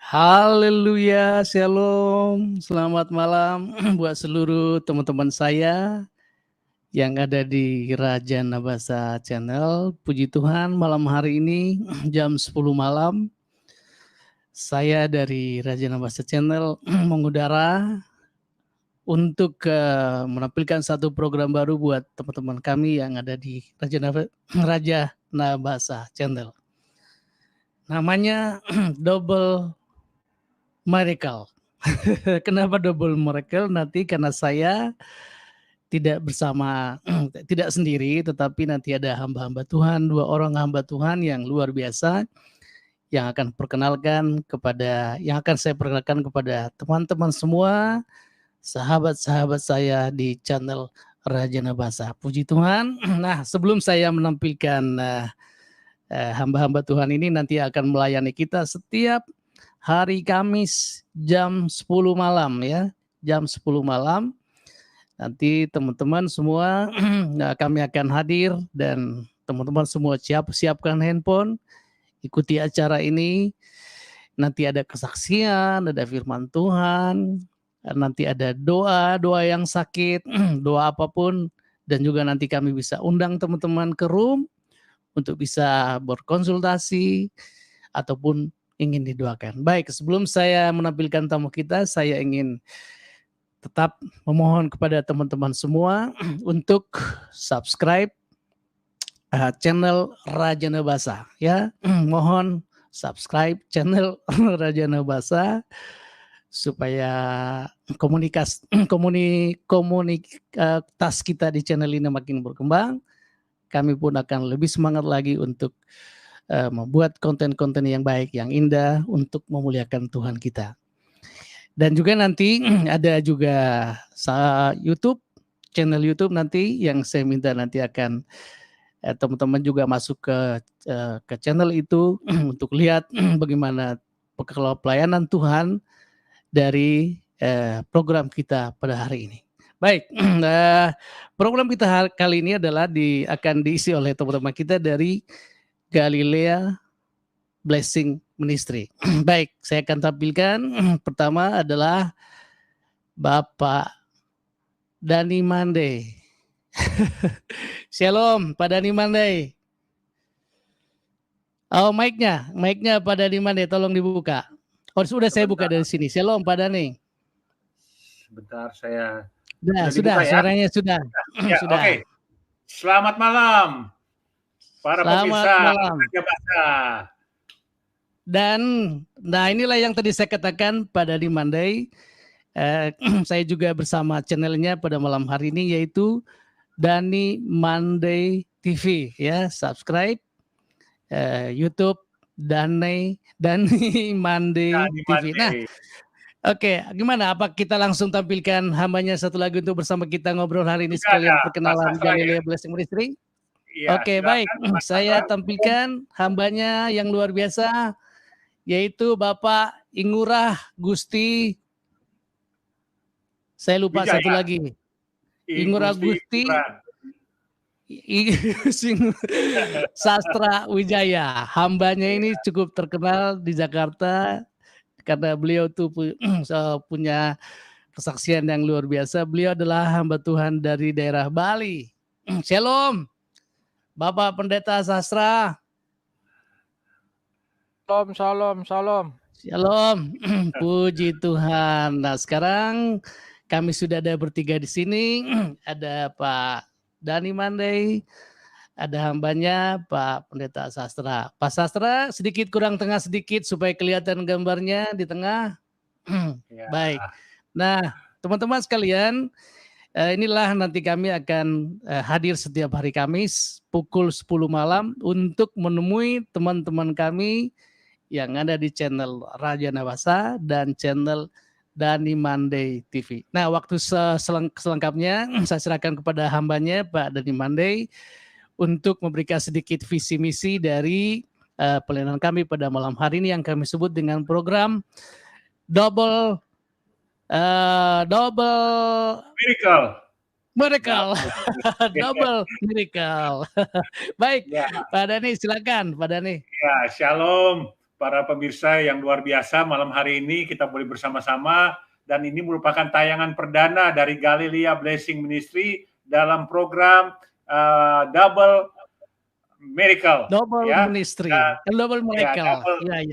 Haleluya, shalom, selamat malam buat seluruh teman-teman saya yang ada di Raja Nabasa Channel. Puji Tuhan, malam hari ini jam 10 malam, saya dari Raja Nabasa Channel mengudara untuk menampilkan satu program baru buat teman-teman kami yang ada di Raja Nabasa Channel. Namanya Double Miracle. Kenapa double miracle? Nanti karena saya tidak bersama, tidak sendiri, tetapi nanti ada hamba-hamba Tuhan, 2 orang hamba Tuhan yang luar biasa, yang akan saya perkenalkan kepada teman-teman semua, sahabat-sahabat saya di channel Raja Nabasa. Puji Tuhan. Nah, sebelum saya menampilkan hamba-hamba Tuhan ini nanti akan melayani kita setiap hari Kamis jam 10 malam ya, jam 10 malam. Nanti teman-teman semua kami akan hadir dan teman-teman semua siapkan handphone, ikuti acara ini. Nanti ada kesaksian, ada firman Tuhan, nanti ada doa yang sakit, doa apapun, dan juga nanti kami bisa undang teman-teman ke room untuk bisa berkonsultasi ataupun ingin didoakan. Baik, sebelum saya menampilkan tamu kita, saya ingin tetap memohon kepada teman-teman semua untuk subscribe channel Raja Nabasa ya. Mohon subscribe channel Raja Nabasa supaya komunitas kita di channel ini makin berkembang. Kami pun akan lebih semangat lagi untuk membuat konten-konten yang baik, yang indah untuk memuliakan Tuhan kita. Dan juga nanti ada juga YouTube, channel YouTube nanti yang saya minta nanti akan teman-teman juga masuk ke channel itu untuk lihat bagaimana pelayanan Tuhan dari program kita pada hari ini. Baik, program kita kali ini adalah akan diisi oleh teman-teman kita dari Galilea Blessing Ministry. Baik, saya akan tampilkan. Pertama adalah Bapak Dani Mande. Shalom, Pak Dani Mande. Oh, mic-nya Pak Dani Mande, tolong dibuka. Oh, sudah saya buka dari sini. Shalom, Pak Dani. Sebentar, saya sudah ya? Suaranya sudah. Ya, sudah. Oke. Selamat malam para pemirsa Raja Nabasa. Dan nah inilah yang tadi saya katakan pada Dani Mande. Saya juga bersama channelnya pada malam hari ini yaitu Dani Mande TV ya, subscribe YouTube Dani Mande TV. Nah, oke, gimana? Apa kita langsung tampilkan hambanya satu lagi untuk bersama kita ngobrol hari ini sekalian perkenalan Galilea Blessing Ministry? Ya, oke, baik. Saya tampilkan hambanya yang luar biasa yaitu Bapak Ingurah Gusti. Saya lupa Wijaya. Satu lagi. Ingurah Gusti Sastra Wijaya. Hambanya ini cukup terkenal di Jakarta karena beliau tuh punya kesaksian yang luar biasa. Beliau adalah hamba Tuhan dari daerah Bali. Shalom, Bapak Pendeta Sastra. Shalom. Puji Tuhan. Nah, sekarang kami sudah ada bertiga di sini. Ada Pak Dani Mande, ada hambanya Pak Pendeta Sastra. Pak Sastra sedikit kurang tengah sedikit supaya kelihatan gambarnya di tengah. Ya. Baik. Nah, teman-teman sekalian, inilah nanti kami akan hadir setiap hari Kamis pukul 10 malam untuk menemui teman-teman kami yang ada di channel Raja Nabasa dan channel Dani Mande TV. Nah, waktu selengkapnya saya serahkan kepada hambanya Pak Dani Mande untuk memberikan sedikit visi misi dari pelayanan kami pada malam hari ini yang kami sebut dengan program Double Miracle. Double Miracle. Baik, ya. Pak Dani silakan Pak Dani. Ya, shalom para pemirsa yang luar biasa, malam hari ini kita boleh bersama-sama, dan ini merupakan tayangan perdana dari Galilea Blessing Ministry dalam program Double Miracle. Double Ya. Ministry, Ya, Double Miracle.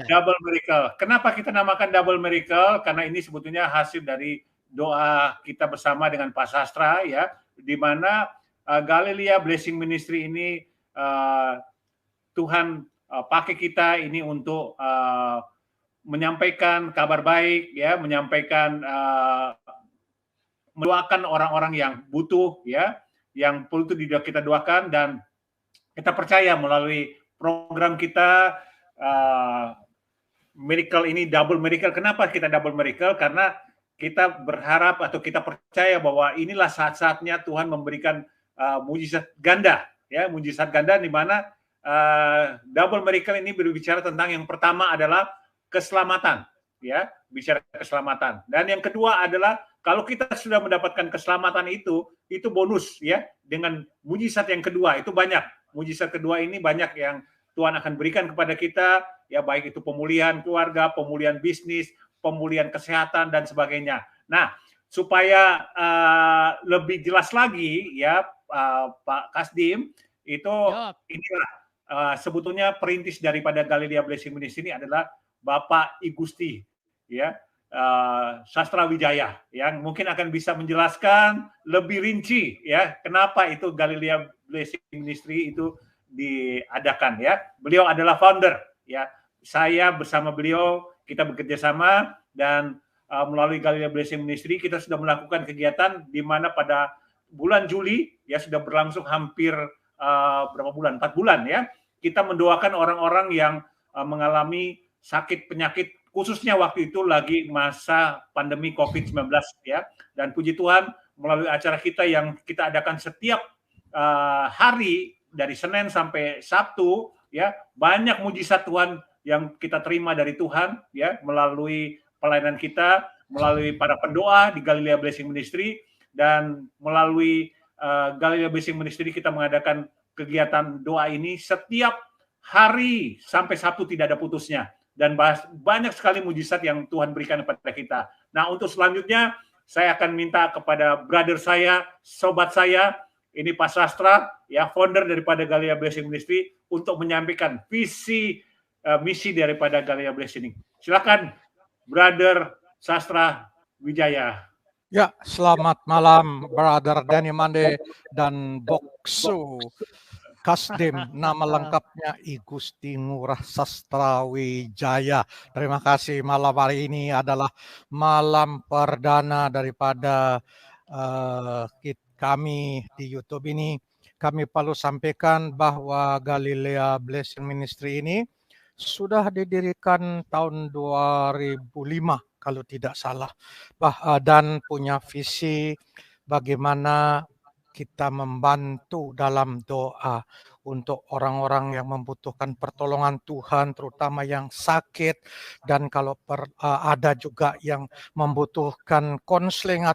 Double Miracle. Kenapa kita namakan Double Miracle? Karena ini sebetulnya hasil dari doa kita bersama dengan Pak Sastra, ya, di mana Galilea Blessing Ministry ini Tuhan pakai kita ini untuk menyampaikan kabar baik, ya, menyampaikan mendoakan orang-orang yang butuh, ya, yang perlu kita doakan, dan kita percaya melalui program kita Miracle ini Double Miracle. Kenapa kita Double Miracle? Karena kita berharap atau kita percaya bahwa inilah saat-saatnya Tuhan memberikan mujizat ganda, ya, mujizat ganda, di mana Double Miracle ini berbicara tentang yang pertama adalah keselamatan, ya, bicara keselamatan. Dan yang kedua adalah kalau kita sudah mendapatkan keselamatan itu bonus, ya, dengan mujizat yang kedua itu banyak. Mujizat kedua ini banyak yang Tuhan akan berikan kepada kita, ya, baik itu pemulihan keluarga, pemulihan bisnis, pemulihan kesehatan dan sebagainya. Nah, supaya lebih jelas lagi, ya, Pak Kasdim, itu inilah sebetulnya perintis daripada Galilea Blessing Ministry ini adalah Bapak I Gusti, ya, Sastra Wijaya, yang mungkin akan bisa menjelaskan lebih rinci, ya, kenapa itu Galilea Blessing Ministry itu diadakan, ya. Beliau adalah founder, ya. Saya bersama beliau kita bekerja sama, dan melalui Galilea Blessing Ministry kita sudah melakukan kegiatan di mana pada bulan Juli, ya, sudah berlangsung hampir berapa bulan? 4 bulan, ya. Kita mendoakan orang-orang yang mengalami sakit penyakit, khususnya waktu itu lagi masa pandemi COVID-19, ya. Dan puji Tuhan melalui acara kita yang kita adakan setiap hari dari Senin sampai Sabtu, ya, banyak mujizat Tuhan yang kita terima dari Tuhan, ya, melalui pelayanan kita, melalui para pendoa di Galilea Blessing Ministry, dan melalui Galilea Blessing Ministry kita mengadakan kegiatan doa ini setiap hari sampai Sabtu, tidak ada putusnya, dan banyak sekali mujizat yang Tuhan berikan kepada kita. Nah, untuk selanjutnya saya akan minta kepada brother saya, sobat saya, ini Pak Sastra, ya, founder daripada Galilea Blessing Ministry, untuk menyampaikan visi misi daripada Galilea Blessing. Silakan, brother Sastra Wijaya. Ya, selamat malam Brother Danny Mande dan Boksu Kasdim. Nama lengkapnya I Gusti Ngurah Sastra Wijaya. Terima kasih. Malam hari ini adalah malam perdana daripada kami di YouTube ini. Kami perlu sampaikan bahwa Galilea Blessing Ministry ini sudah didirikan tahun 2005 kalau tidak salah, dan punya visi bagaimana kita membantu dalam doa untuk orang-orang yang membutuhkan pertolongan Tuhan, terutama yang sakit, dan kalau ada juga yang membutuhkan konseling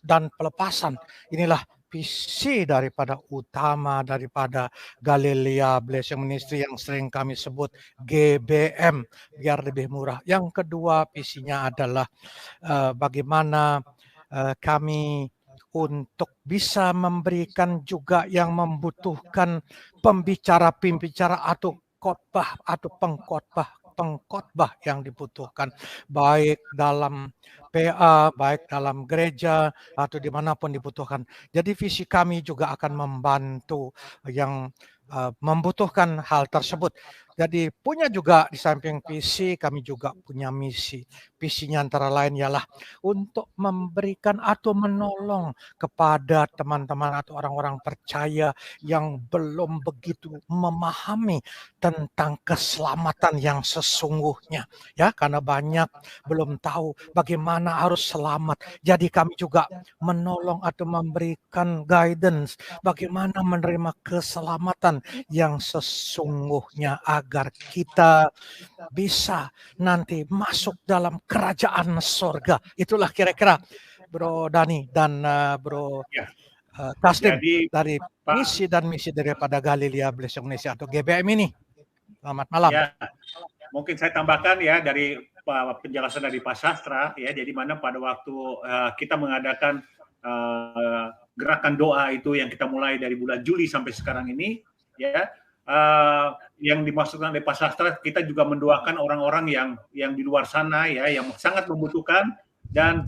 dan pelepasan. Inilah visi daripada utama daripada Galilea Blessing Ministry yang sering kami sebut GBM, biar lebih murah. Yang kedua visinya adalah bagaimana kami untuk bisa memberikan juga yang membutuhkan pembicara atau khotbah atau pengkhotbah yang dibutuhkan, baik dalam PA, baik dalam gereja atau dimanapun dibutuhkan. Jadi visi kami juga akan membantu yang membutuhkan hal tersebut. Jadi punya juga di samping visi, kami juga punya misi. Visinya antara lain ialah untuk memberikan atau menolong kepada teman-teman atau orang-orang percaya yang belum begitu memahami tentang keselamatan yang sesungguhnya, ya, karena banyak belum tahu bagaimana harus selamat. Jadi kami juga menolong atau memberikan guidance bagaimana menerima keselamatan yang sesungguhnya agar kita bisa nanti masuk dalam kerajaan surga. Itulah kira-kira Bro Dani dan Bro Kasdim dari misi dan misi daripada Galilea Blessing Ministry atau GBM ini. Selamat malam. mungkin saya tambahkan ya dari penjelasan dari Pak Sastra ya, jadi mana pada waktu kita mengadakan gerakan doa itu yang kita mulai dari bulan Juli sampai sekarang ini ya, yang dimaksudkan oleh Pak Sastra, kita juga mendoakan orang-orang yang di luar sana ya, yang sangat membutuhkan, dan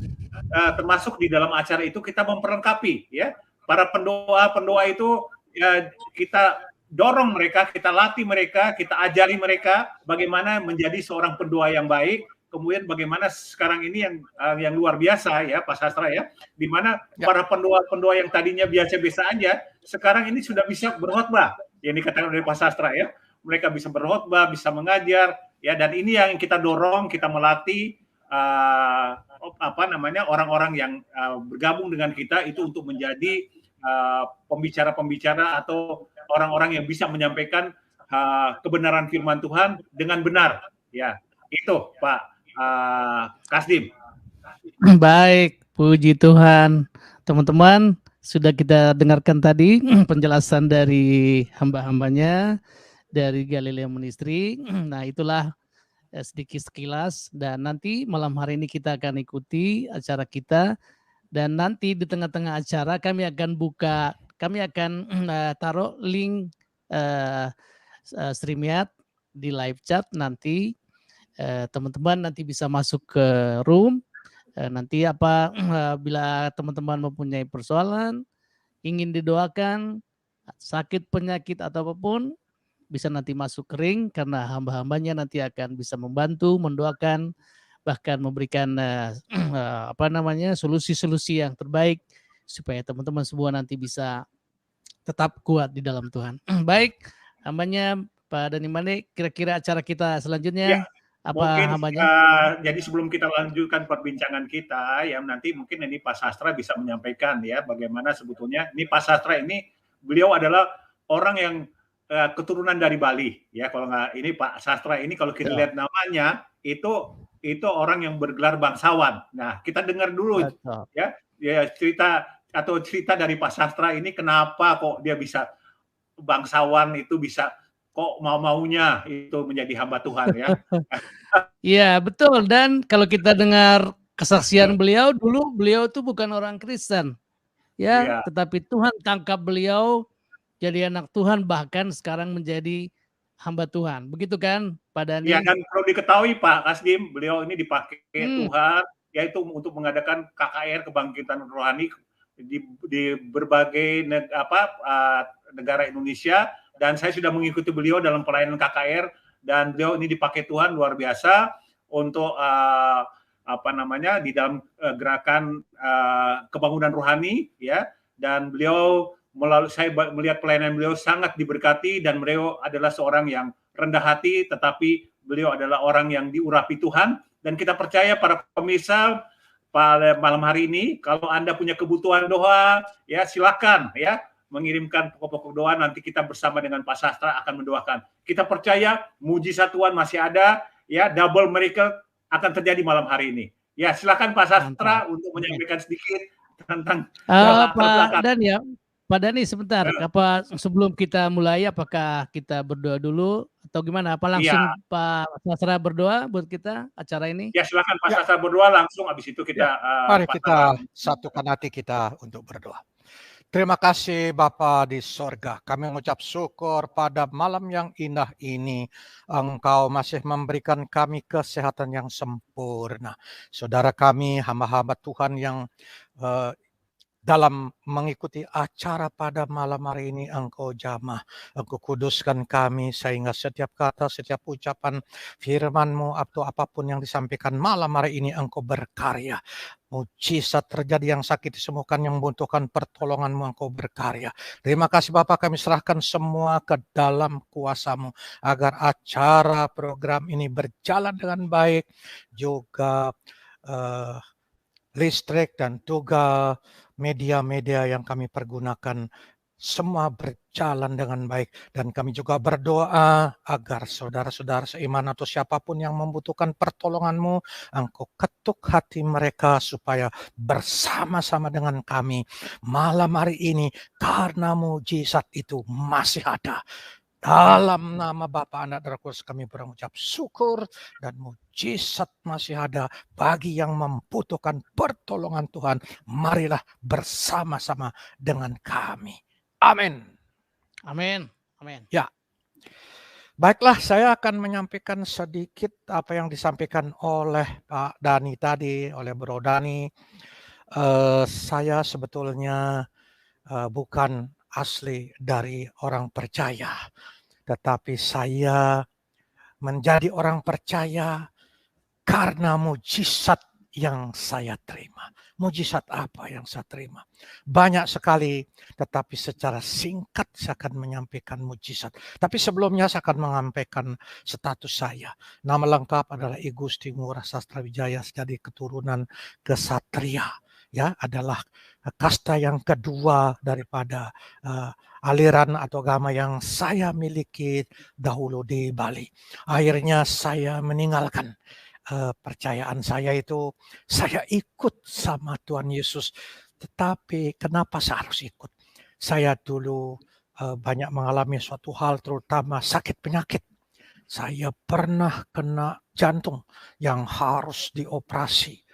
termasuk di dalam acara itu kita memperlengkapi ya para pendoa itu ya, kita dorong mereka, kita latih mereka, kita ajari mereka bagaimana menjadi seorang pendoa yang baik. Kemudian bagaimana sekarang ini yang luar biasa ya Pak Sastra ya, di mana para pendoa yang tadinya biasa-biasa aja sekarang ini sudah bisa berkhotbah. Yang dikatakan oleh Pak Sastra ya, mereka bisa berkhotbah, bisa mengajar ya, dan ini yang kita dorong, kita melatih orang-orang yang bergabung dengan kita itu untuk menjadi pembicara-pembicara atau orang-orang yang bisa menyampaikan kebenaran firman Tuhan dengan benar ya. Itu Pak Kasdim. Baik, puji Tuhan. Teman-teman, sudah kita dengarkan tadi penjelasan dari hamba-hambanya dari Galilea Ministry. Nah, itulah sedikit sekilas, dan nanti malam hari ini kita akan ikuti acara kita, dan nanti di tengah-tengah acara kami akan taruh link StreamYard di live chat nanti. Teman-teman nanti bisa masuk ke room. Nanti bila teman-teman mempunyai persoalan, ingin didoakan, sakit, penyakit atau apapun, bisa nanti masuk ke ring, karena hamba-hambanya nanti akan bisa membantu, mendoakan, bahkan memberikan solusi-solusi yang terbaik supaya teman-teman semua nanti bisa tetap kuat di dalam Tuhan. Baik, hambanya Pak Dani Mane, kira-kira acara kita selanjutnya mungkin jadi sebelum kita lanjutkan perbincangan kita ya, nanti mungkin ini Pak Sastra bisa menyampaikan ya bagaimana sebetulnya ini Pak Sastra ini, beliau adalah orang yang keturunan dari Bali ya, kalau nggak ini Pak Sastra ini kalau kita lihat namanya itu orang yang bergelar bangsawan. Nah, kita dengar dulu ya cerita dari Pak Sastra ini, kenapa kok dia bisa bangsawan, itu bisa kok mau-maunya itu menjadi hamba Tuhan ya. Iya, betul. Dan kalau kita dengar kesaksian beliau, dulu beliau itu bukan orang Kristen. Ya, tetapi Tuhan tangkap beliau jadi anak Tuhan, bahkan sekarang menjadi hamba Tuhan. Begitu kan, Pak Dani? Iya, dan perlu diketahui Pak Kasdim, beliau ini dipakai Tuhan yaitu untuk mengadakan KKR, kebangkitan rohani di berbagai negara Indonesia. Dan saya sudah mengikuti beliau dalam pelayanan KKR, dan beliau ini dipakai Tuhan luar biasa untuk di dalam gerakan kebangunan rohani ya. Dan beliau saya melihat pelayanan beliau sangat diberkati, dan beliau adalah seorang yang rendah hati, tetapi beliau adalah orang yang diurapi Tuhan. Dan kita percaya para pemirsa pada malam hari ini, kalau Anda punya kebutuhan doa ya, silakan ya mengirimkan pokok-pokok doa, nanti kita bersama dengan Pak Sastra akan mendoakan. Kita percaya mujizat Tuhan masih ada ya, double miracle akan terjadi malam hari ini. Ya, silakan Pak Sastra untuk menyampaikan sedikit tentang Pak Dani sebentar, sebelum kita mulai apakah kita berdoa dulu atau gimana? Apa langsung Pak Sastra berdoa buat kita acara ini? Ya, silakan Pak Sastra berdoa langsung, habis itu kita mari kita satukan hati kita untuk berdoa. Terima kasih Bapa di sorga, kami mengucap syukur pada malam yang indah ini. Engkau masih memberikan kami kesehatan yang sempurna. Saudara kami, hamba-hamba Tuhan yang dalam mengikuti acara pada malam hari ini, Engkau jamah, Engkau kuduskan kami sehingga setiap kata, setiap ucapan firman-Mu atau apapun yang disampaikan malam hari ini Engkau berkarya. Mujizat terjadi, yang sakit disembuhkan, yang membutuhkan pertolongan-Mu Engkau berkarya. Terima kasih Bapak, kami serahkan semua ke dalam kuasa-Mu agar acara program ini berjalan dengan baik, juga listrik dan juga media-media yang kami pergunakan semua berjalan dengan baik. Dan kami juga berdoa agar saudara-saudara seiman atau siapapun yang membutuhkan pertolongan-Mu, Engkau ketuk hati mereka supaya bersama-sama dengan kami malam hari ini, karena mujizat itu masih ada. Dalam nama Bapa, Anak, dan Roh Kudus kami berucap syukur, dan mujizat masih ada bagi yang membutuhkan pertolongan Tuhan. Marilah bersama-sama dengan kami. Amin. Amin. Amin. Ya. Baiklah, saya akan menyampaikan sedikit apa yang disampaikan oleh Pak Dani tadi, oleh Bro Dani. Saya sebetulnya bukan asli dari orang percaya, tetapi saya menjadi orang percaya karena mujizat yang saya terima. Mujizat apa yang saya terima? Banyak sekali, tetapi secara singkat saya akan menyampaikan mujizat. Tapi sebelumnya saya akan menyampaikan status saya. Nama lengkap adalah I Gusti Ngurah Sastrawijaya, jadi keturunan kesatria. Ya, adalah kasta yang kedua daripada aliran atau agama yang saya miliki dahulu di Bali. Akhirnya saya meninggalkan percayaan saya itu, saya ikut sama Tuhan Yesus. Tetapi kenapa saya harus ikut? Saya dulu banyak mengalami suatu hal, terutama sakit penyakit. Saya pernah kena jantung yang harus dioperasi.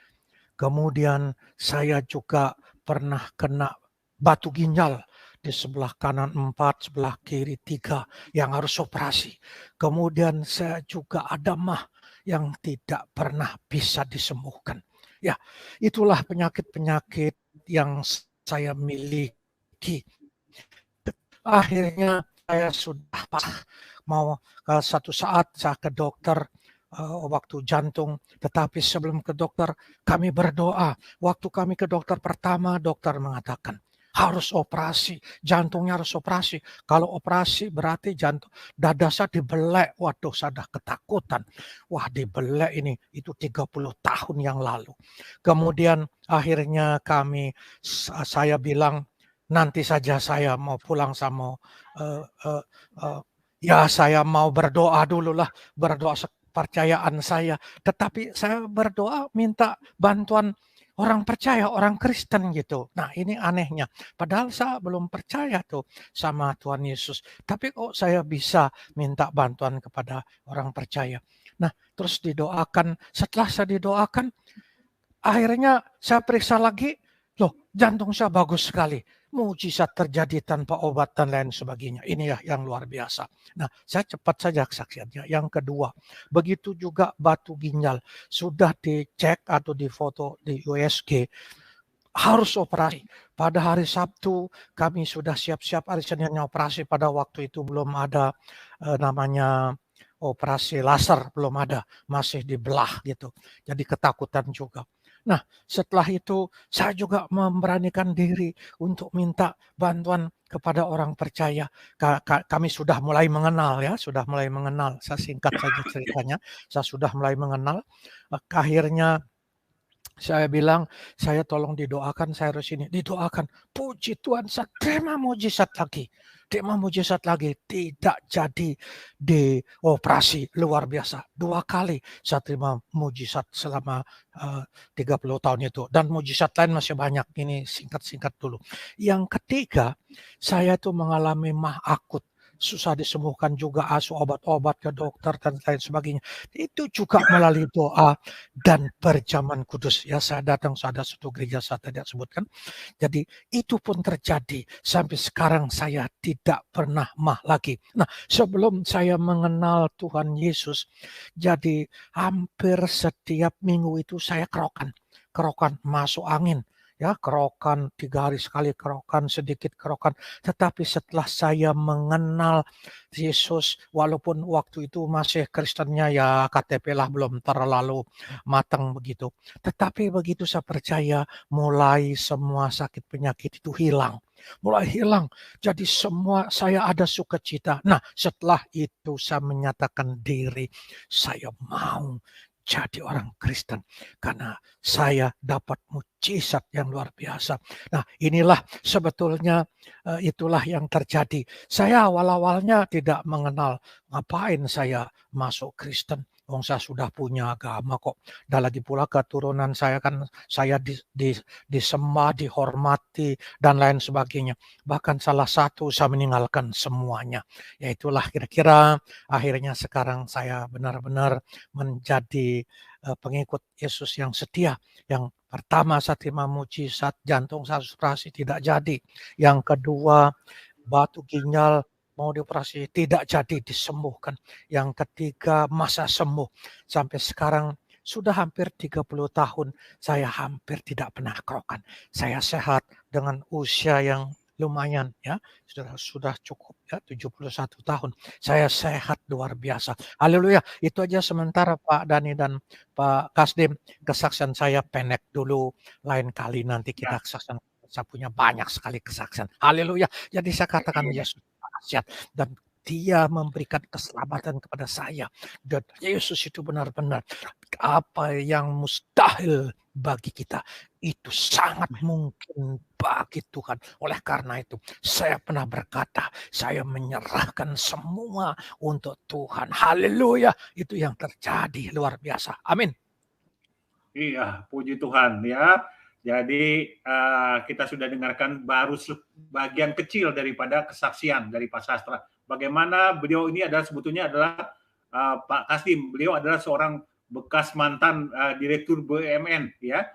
Kemudian saya juga pernah kena batu ginjal di sebelah kanan 4, sebelah kiri 3 yang harus operasi. Kemudian saya juga ada mah yang tidak pernah bisa disembuhkan. Ya, itulah penyakit-penyakit yang saya miliki. Akhirnya saya sudah mau satu saat saya ke dokter waktu jantung, tetapi sebelum ke dokter kami berdoa. Waktu kami ke dokter pertama, dokter mengatakan harus operasi, jantungnya harus operasi. Kalau operasi berarti jantung dada saya dibelek. Waduh, saya dah ketakutan. Wah, dibelek ini, itu 30 tahun yang lalu. Kemudian akhirnya saya bilang, nanti saja saya mau pulang sama ya saya mau berdoa dulu lah, berdoa kepercayaan saya. Tetapi saya berdoa minta bantuan orang percaya, orang Kristen gitu. Nah, ini anehnya. Padahal saya belum percaya tuh sama Tuhan Yesus. Tapi kok saya bisa minta bantuan kepada orang percaya. Nah, terus didoakan. Setelah saya didoakan, akhirnya saya periksa lagi. Loh, jantung saya bagus sekali. Mujizat terjadi tanpa obat dan lain sebagainya. Ini ya yang luar biasa. Nah, saya cepat saja kesaksiannya. Yang kedua, begitu juga batu ginjal. Sudah dicek atau difoto di USG, harus operasi. Pada hari Sabtu kami sudah siap-siap, hari Seninnya operasi. Pada waktu itu belum ada namanya operasi laser, belum ada. Masih dibelah gitu. Jadi ketakutan juga. Nah, setelah itu saya juga memberanikan diri untuk minta bantuan kepada orang percaya. Kami sudah mulai mengenal ya, sudah mulai mengenal. Saya singkat saja ceritanya. Saya sudah mulai mengenal. Akhirnya saya bilang, saya tolong didoakan, saya harus ini. Didoakan. Puji Tuhan, saya terima mujizat lagi. Terima mujizat lagi. Tidak jadi dioperasi. Luar biasa. 2 kali saya terima mujizat selama 30 tahun itu. Dan mujizat lain masih banyak. Ini singkat-singkat dulu. Yang ketiga, saya itu mengalami mah akut. Susah disembuhkan juga, asuh obat-obat ke dokter dan lain sebagainya. Itu juga melalui doa dan perjamuan kudus. Ya, saya datang, ada satu gereja saya tidak sebutkan. Jadi itu pun terjadi. Sampai sekarang saya tidak pernah mah lagi. Nah, sebelum saya mengenal Tuhan Yesus, jadi hampir setiap minggu itu saya kerokan masuk angin. Ya, kerokan 3 hari sekali, kerokan sedikit kerokan. Tetapi setelah saya mengenal Yesus, walaupun waktu itu masih Kristennya ya KTP lah belum terlalu matang begitu. Tetapi begitu saya percaya, mulai semua sakit penyakit itu hilang. Mulai hilang. Jadi semua saya ada sukacita. Nah, setelah itu saya menyatakan diri, saya mau jadi orang Kristen karena saya dapat mujizat yang luar biasa. Nah, inilah sebetulnya itulah yang terjadi. Saya awal-awalnya tidak mengenal ngapain saya masuk Kristen. Wong saya sudah punya agama kok. Dan lagi pula keturunan saya kan saya disembah, dihormati dan lain sebagainya. Bahkan salah satu saya meninggalkan semuanya. Ya itulah kira-kira akhirnya sekarang saya benar-benar menjadi pengikut Yesus yang setia. Yang pertama saya terima mujizat jantung saya operasi tidak jadi. Yang kedua batu ginjal mau dioperasi tidak jadi disembuhkan. Yang ketiga masa sembuh. Sampai sekarang sudah hampir 30 tahun saya hampir tidak pernah kerokan. Saya sehat dengan usia yang lumayan ya, sudah cukup ya 71 tahun. Saya sehat luar biasa. Haleluya. Itu aja sementara Pak Dani dan Pak Kasdim. Kesaksian saya pendek dulu. Lain kali nanti kita kesaksian. Saya punya banyak sekali kesaksian. Haleluya. Jadi saya katakan Yesus dahsyat dan Dia memberikan keselamatan kepada saya. Dan Yesus itu benar-benar apa yang mustahil bagi kita itu sangat mungkin bagi Tuhan. Oleh karena itu saya pernah berkata, saya menyerahkan semua untuk Tuhan. Haleluya. Itu yang terjadi luar biasa. Amin. Iya, puji Tuhan ya. Jadi kita sudah dengarkan baru bagian kecil daripada kesaksian dari Pak Sastra. Bagaimana beliau ini adalah sebetulnya adalah Pak Kasdim. Beliau adalah seorang bekas mantan direktur BUMN ya.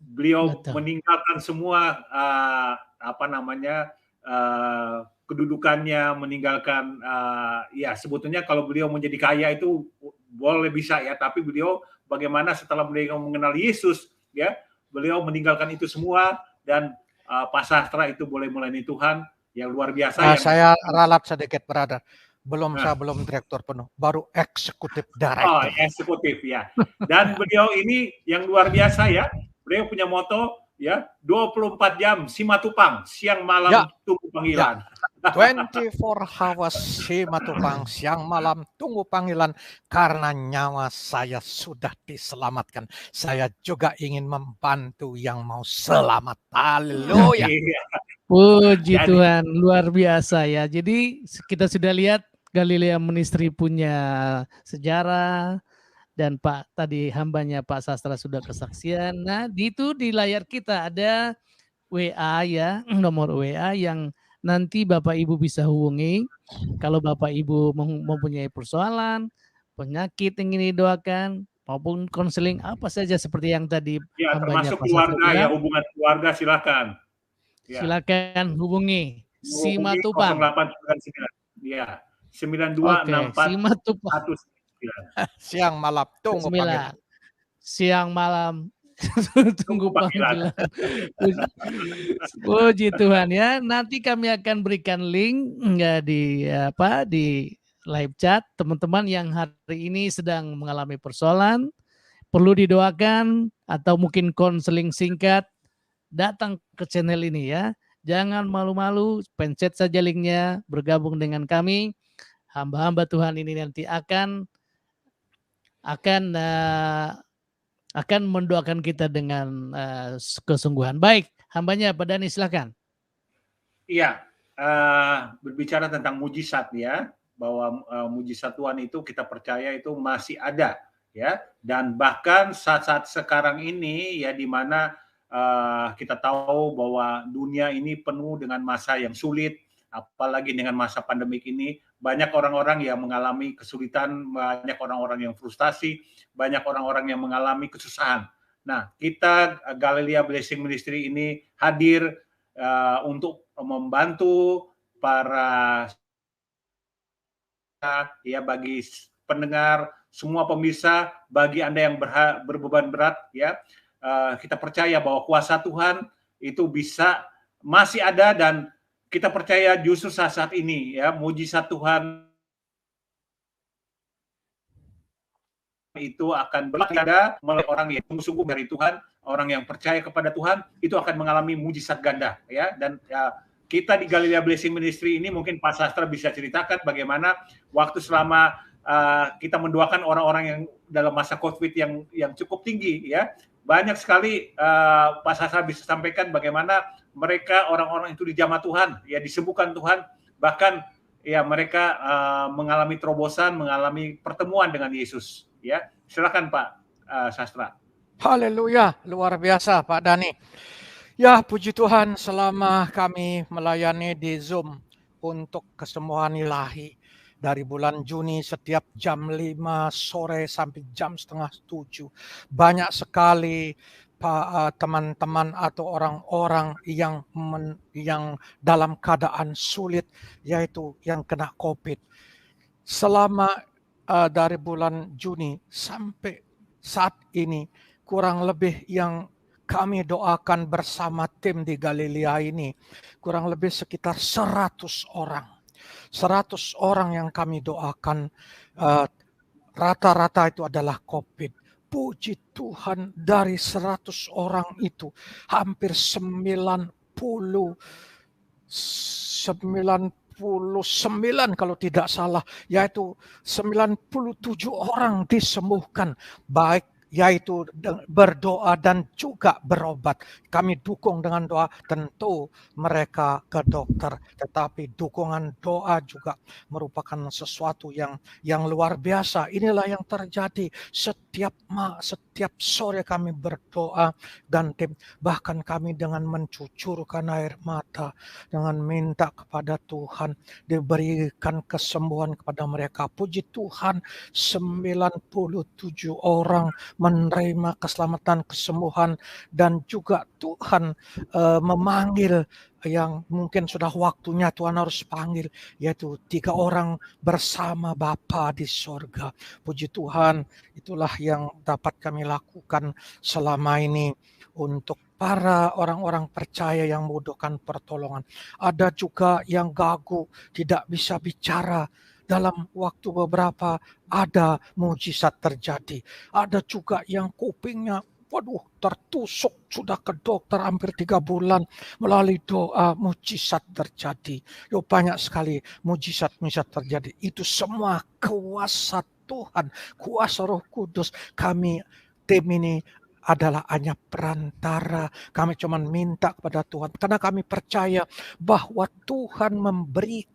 Beliau Betul. meninggalkan semua kedudukannya, meninggalkan ya sebetulnya kalau beliau menjadi kaya itu boleh bisa ya, tapi beliau bagaimana setelah beliau mengenal Yesus ya, beliau meninggalkan itu semua dan Pak Sastra itu boleh melayani Tuhan yang luar biasa. Saya ralat sedikit, brother. Saya belum direktur penuh, baru eksekutif director. Eksekutif ya. Dan beliau ini yang luar biasa ya. Beliau punya moto ya, 24 jam Simatupang, siang malam ya. Tunggu panggilan. Ya. 24 hours Simatupang, siang malam tunggu panggilan karena nyawa saya sudah diselamatkan. Saya juga ingin membantu yang mau selamat. Haleluya. Puji Tuhan, luar biasa ya. Jadi kita sudah lihat Galilea Ministry punya sejarah dan Pak tadi hambanya Pak Sastra sudah kesaksian. Nah, itu di layar kita ada WA ya, nomor WA yang nanti Bapak Ibu bisa hubungi kalau Bapak Ibu mempunyai persoalan, penyakit yang ingin didoakan maupun konseling apa saja seperti yang tadi ya, hambanya termasuk Pak keluarga Sastra ya, hubungan keluarga silakan. Ya. Silakan hubungi Simatupang 0899 ya 9264 siang malam tunggu panggilan. Siang malam tunggu panggilan. Puji Tuhan ya. Nanti kami akan berikan link di live chat teman-teman yang hari ini sedang mengalami persoalan, perlu didoakan atau mungkin konseling singkat. Datang ke channel ini ya. Jangan malu-malu, pencet saja linknya, bergabung dengan kami. Hamba-hamba Tuhan ini nanti akan mendoakan kita dengan kesungguhan. Baik, hambanya Pak Dani silakan. Iya, berbicara tentang mujizat ya, bahwa mujizat Tuhan itu kita percaya itu masih ada ya, dan bahkan saat-saat sekarang ini ya di mana kita tahu bahwa dunia ini penuh dengan masa yang sulit, apalagi dengan masa pandemik ini, banyak orang-orang yang mengalami kesulitan, banyak orang-orang yang frustasi, banyak orang-orang yang mengalami kesusahan. Nah, kita Galilea Blessing Ministry ini hadir untuk membantu para ya bagi pendengar, semua pemirsa, bagi Anda yang berbeban berat ya. Kita percaya bahwa kuasa Tuhan itu masih ada dan kita percaya justru saat ini ya mujizat Tuhan itu akan berada melalui orang yang sungguh-sungguh dari Tuhan, orang yang percaya kepada Tuhan itu akan mengalami mujizat ganda ya. Dan kita di Galilea Blessing Ministry ini mungkin Pak Sastra bisa ceritakan bagaimana waktu selama kita mendoakan orang-orang yang dalam masa COVID yang cukup tinggi ya. Banyak sekali Pak Sastra bisa sampaikan bagaimana mereka orang-orang itu dijamah Tuhan, ya disembuhkan Tuhan, bahkan ya mereka mengalami terobosan, mengalami pertemuan dengan Yesus. Ya, silakan Pak Sastra. Haleluya, luar biasa Pak Dani. Ya, puji Tuhan, selama kami melayani di Zoom untuk kesembuhan ilahi dari bulan Juni setiap jam 5 sore sampai jam setengah 7. Banyak sekali teman-teman atau orang-orang yang dalam keadaan sulit, yaitu yang kena COVID. Selama dari bulan Juni sampai saat ini, kurang lebih yang kami doakan bersama tim di Galilea ini, kurang lebih sekitar 100 orang. 100 orang yang kami doakan, rata-rata itu adalah COVID. Puji Tuhan, dari 100 orang itu hampir 99 kalau tidak salah, yaitu 97 orang disembuhkan, baik yaitu berdoa dan juga berobat. Kami dukung dengan doa, tentu mereka ke dokter, tetapi dukungan doa juga merupakan sesuatu yang luar biasa. Inilah yang terjadi setiap sore kami berdoa dan tim, bahkan kami dengan mencucurkan air mata, dengan minta kepada Tuhan diberikan kesembuhan kepada mereka. Puji Tuhan, 97 orang menerima keselamatan, kesembuhan, dan juga Tuhan memanggil yang mungkin sudah waktunya Tuhan harus panggil, yaitu 3 orang bersama Bapa di sorga. Puji Tuhan, itulah yang dapat kami lakukan selama ini untuk para orang-orang percaya yang membutuhkan pertolongan. Ada juga yang gagu, tidak bisa bicara. Dalam waktu beberapa ada mujizat terjadi. Ada juga yang kupingnya tertusuk, sudah ke dokter hampir 3 bulan, melalui doa mujizat terjadi. Banyak sekali mujizat terjadi. Itu semua kuasa Tuhan, kuasa Roh Kudus. Kami tim ini adalah hanya perantara. Kami cuma minta kepada Tuhan karena kami percaya bahwa Tuhan memberikan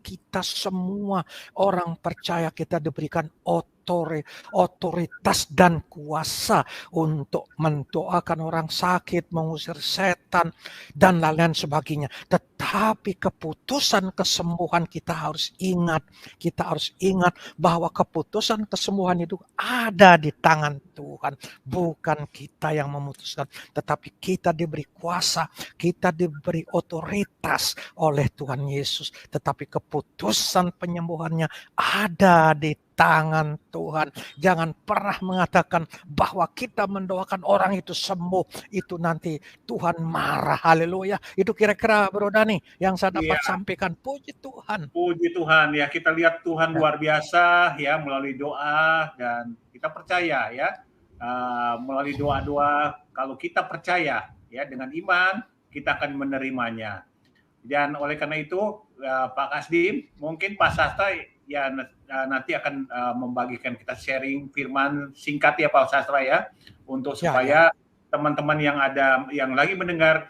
kita semua orang percaya, kita diberikan otoritas dan kuasa untuk mendoakan orang sakit, mengusir setan, dan lain-lain sebagainya. Tetapi keputusan kesembuhan kita harus ingat bahwa keputusan kesembuhan itu ada di tangan Tuhan. Bukan kita yang memutuskan, tetapi kita diberi kuasa, kita diberi otoritas oleh Tuhan Yesus. Tetapi keputusan penyembuhannya ada di tangan Tuhan. Jangan pernah mengatakan bahwa kita mendoakan orang itu sembuh, itu nanti Tuhan marah. Haleluya. Itu kira-kira Bro Dani yang saya dapat sampaikan. Puji Tuhan. Puji Tuhan ya, kita lihat Tuhan luar biasa ya melalui doa, dan kita percaya ya melalui doa-doa, kalau kita percaya ya dengan iman, kita akan menerimanya. Dan oleh karena itu Pak Kasdim, mungkin Pak Sastra ya nanti akan membagikan kita sharing firman singkat ya Pak Sastra ya, untuk supaya teman-teman yang lagi mendengar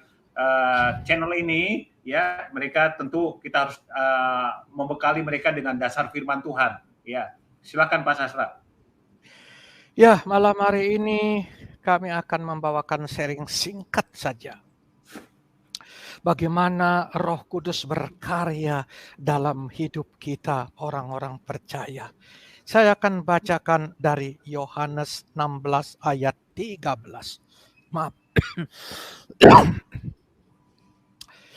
channel ini ya, mereka tentu kita harus membekali mereka dengan dasar firman Tuhan. Ya, silakan Pak Sastra. Ya, malam hari ini kami akan membawakan sharing singkat saja. Bagaimana Roh Kudus berkarya dalam hidup kita orang-orang percaya. Saya akan bacakan dari Yohanes 16 ayat 13. Maaf.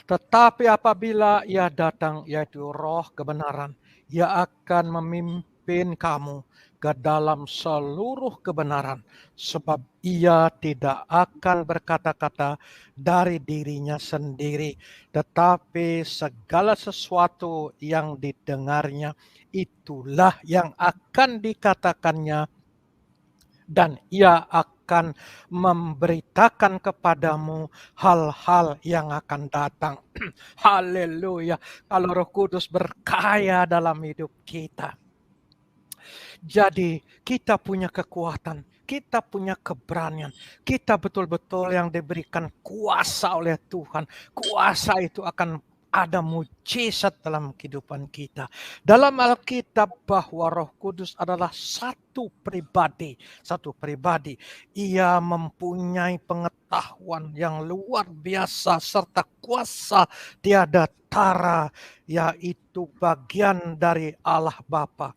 Tetapi apabila Ia datang, yaitu Roh kebenaran, Ia akan memimpin kamu ke dalam seluruh kebenaran, sebab Ia tidak akan berkata-kata dari dirinya sendiri, tetapi segala sesuatu yang didengarnya itulah yang akan dikatakannya, dan Ia akan memberitakan kepadamu hal-hal yang akan datang. Haleluya. Kalau Roh Kudus berkarya dalam hidup kita, jadi kita punya kekuatan, kita punya keberanian, kita betul-betul yang diberikan kuasa oleh Tuhan. Kuasa itu akan ada mujizat dalam kehidupan kita. Dalam Alkitab bahwa Roh Kudus adalah satu pribadi. Ia mempunyai pengetahuan yang luar biasa serta kuasa tiada tara, yaitu bagian dari Allah Bapa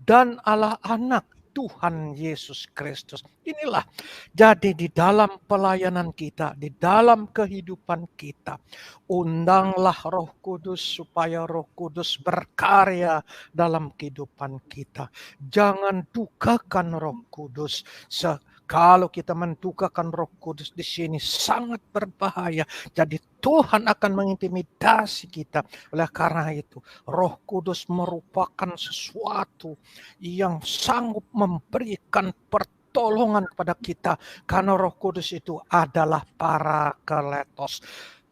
dan Allah Anak Tuhan Yesus Kristus. Inilah jadi di dalam pelayanan kita, di dalam kehidupan kita, undanglah Roh Kudus supaya Roh Kudus berkarya dalam kehidupan kita. Jangan dukakan Roh Kudus. Kalau kita mendukakan Roh Kudus di sini sangat berbahaya. Jadi Tuhan akan mengintimidasi kita. Oleh karena itu, Roh Kudus merupakan sesuatu yang sanggup memberikan pertolongan kepada kita. Karena Roh Kudus itu adalah Parakletos.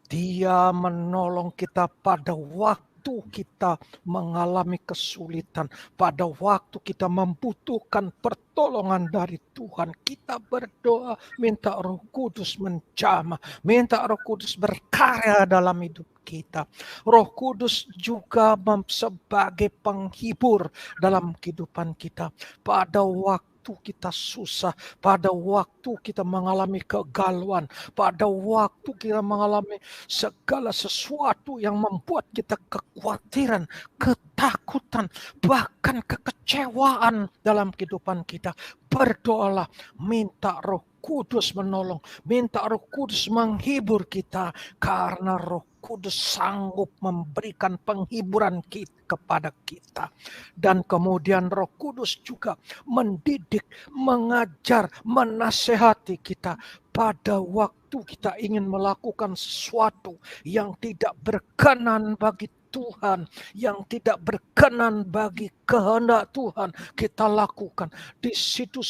Dia menolong kita pada waktu kita mengalami kesulitan, pada waktu kita membutuhkan pertolongan dari Tuhan. Kita berdoa, minta Roh Kudus menjamah, minta Roh Kudus berkarya dalam hidup kita. Roh Kudus juga sebagai penghibur dalam kehidupan kita. Pada waktu kita susah, pada waktu kita mengalami kegalauan, pada waktu kita mengalami segala sesuatu yang membuat kita kekhawatiran, ketakutan, bahkan kekecewaan dalam kehidupan kita. Berdoalah, minta Roh Kudus menolong, minta Roh Kudus menghibur kita, karena Roh Kudus sanggup memberikan penghiburan kepada kita. Dan kemudian Roh Kudus juga mendidik, mengajar, menasehati kita pada waktu kita ingin melakukan sesuatu yang tidak berkenan bagi Tuhan, yang tidak berkenan bagi kehendak Tuhan, kita lakukan. Di situ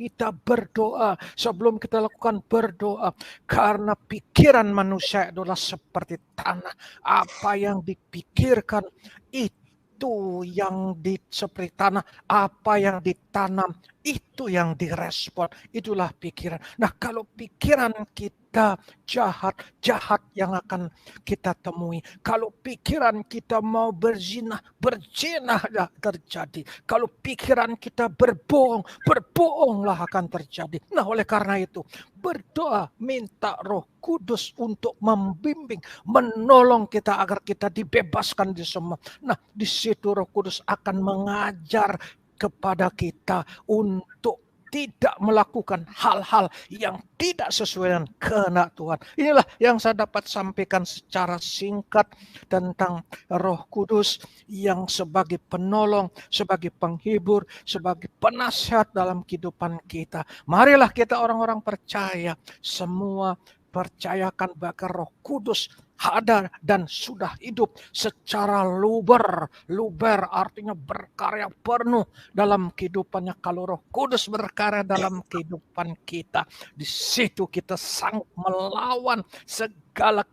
kita berdoa, sebelum kita lakukan berdoa, karena pikiran manusia adalah seperti tanah. Apa yang dipikirkan itu yang seperti tanah, apa yang ditanam itu yang direspon. Itulah pikiran. Nah, kalau pikiran kita jahat yang akan kita temui. Kalau pikiran kita mau berzina terjadi. Kalau pikiran kita berbohonglah akan terjadi. Nah, oleh karena itu, berdoa, minta Roh Kudus untuk membimbing, menolong kita agar kita dibebaskan di semua. Nah, di situ Roh Kudus akan mengajar kepada kita untuk tidak melakukan hal-hal yang tidak sesuai dengan kehendak Tuhan. Inilah yang saya dapat sampaikan secara singkat tentang Roh Kudus yang sebagai penolong, sebagai penghibur, sebagai penasihat dalam kehidupan kita. Marilah kita orang-orang percaya, semua percayakan bahwa Roh Kudus ada dan sudah hidup secara luber artinya berkarya penuh dalam kehidupannya. Kalau Roh Kudus berkarya dalam kehidupan kita, di situ kita sanggup melawan segala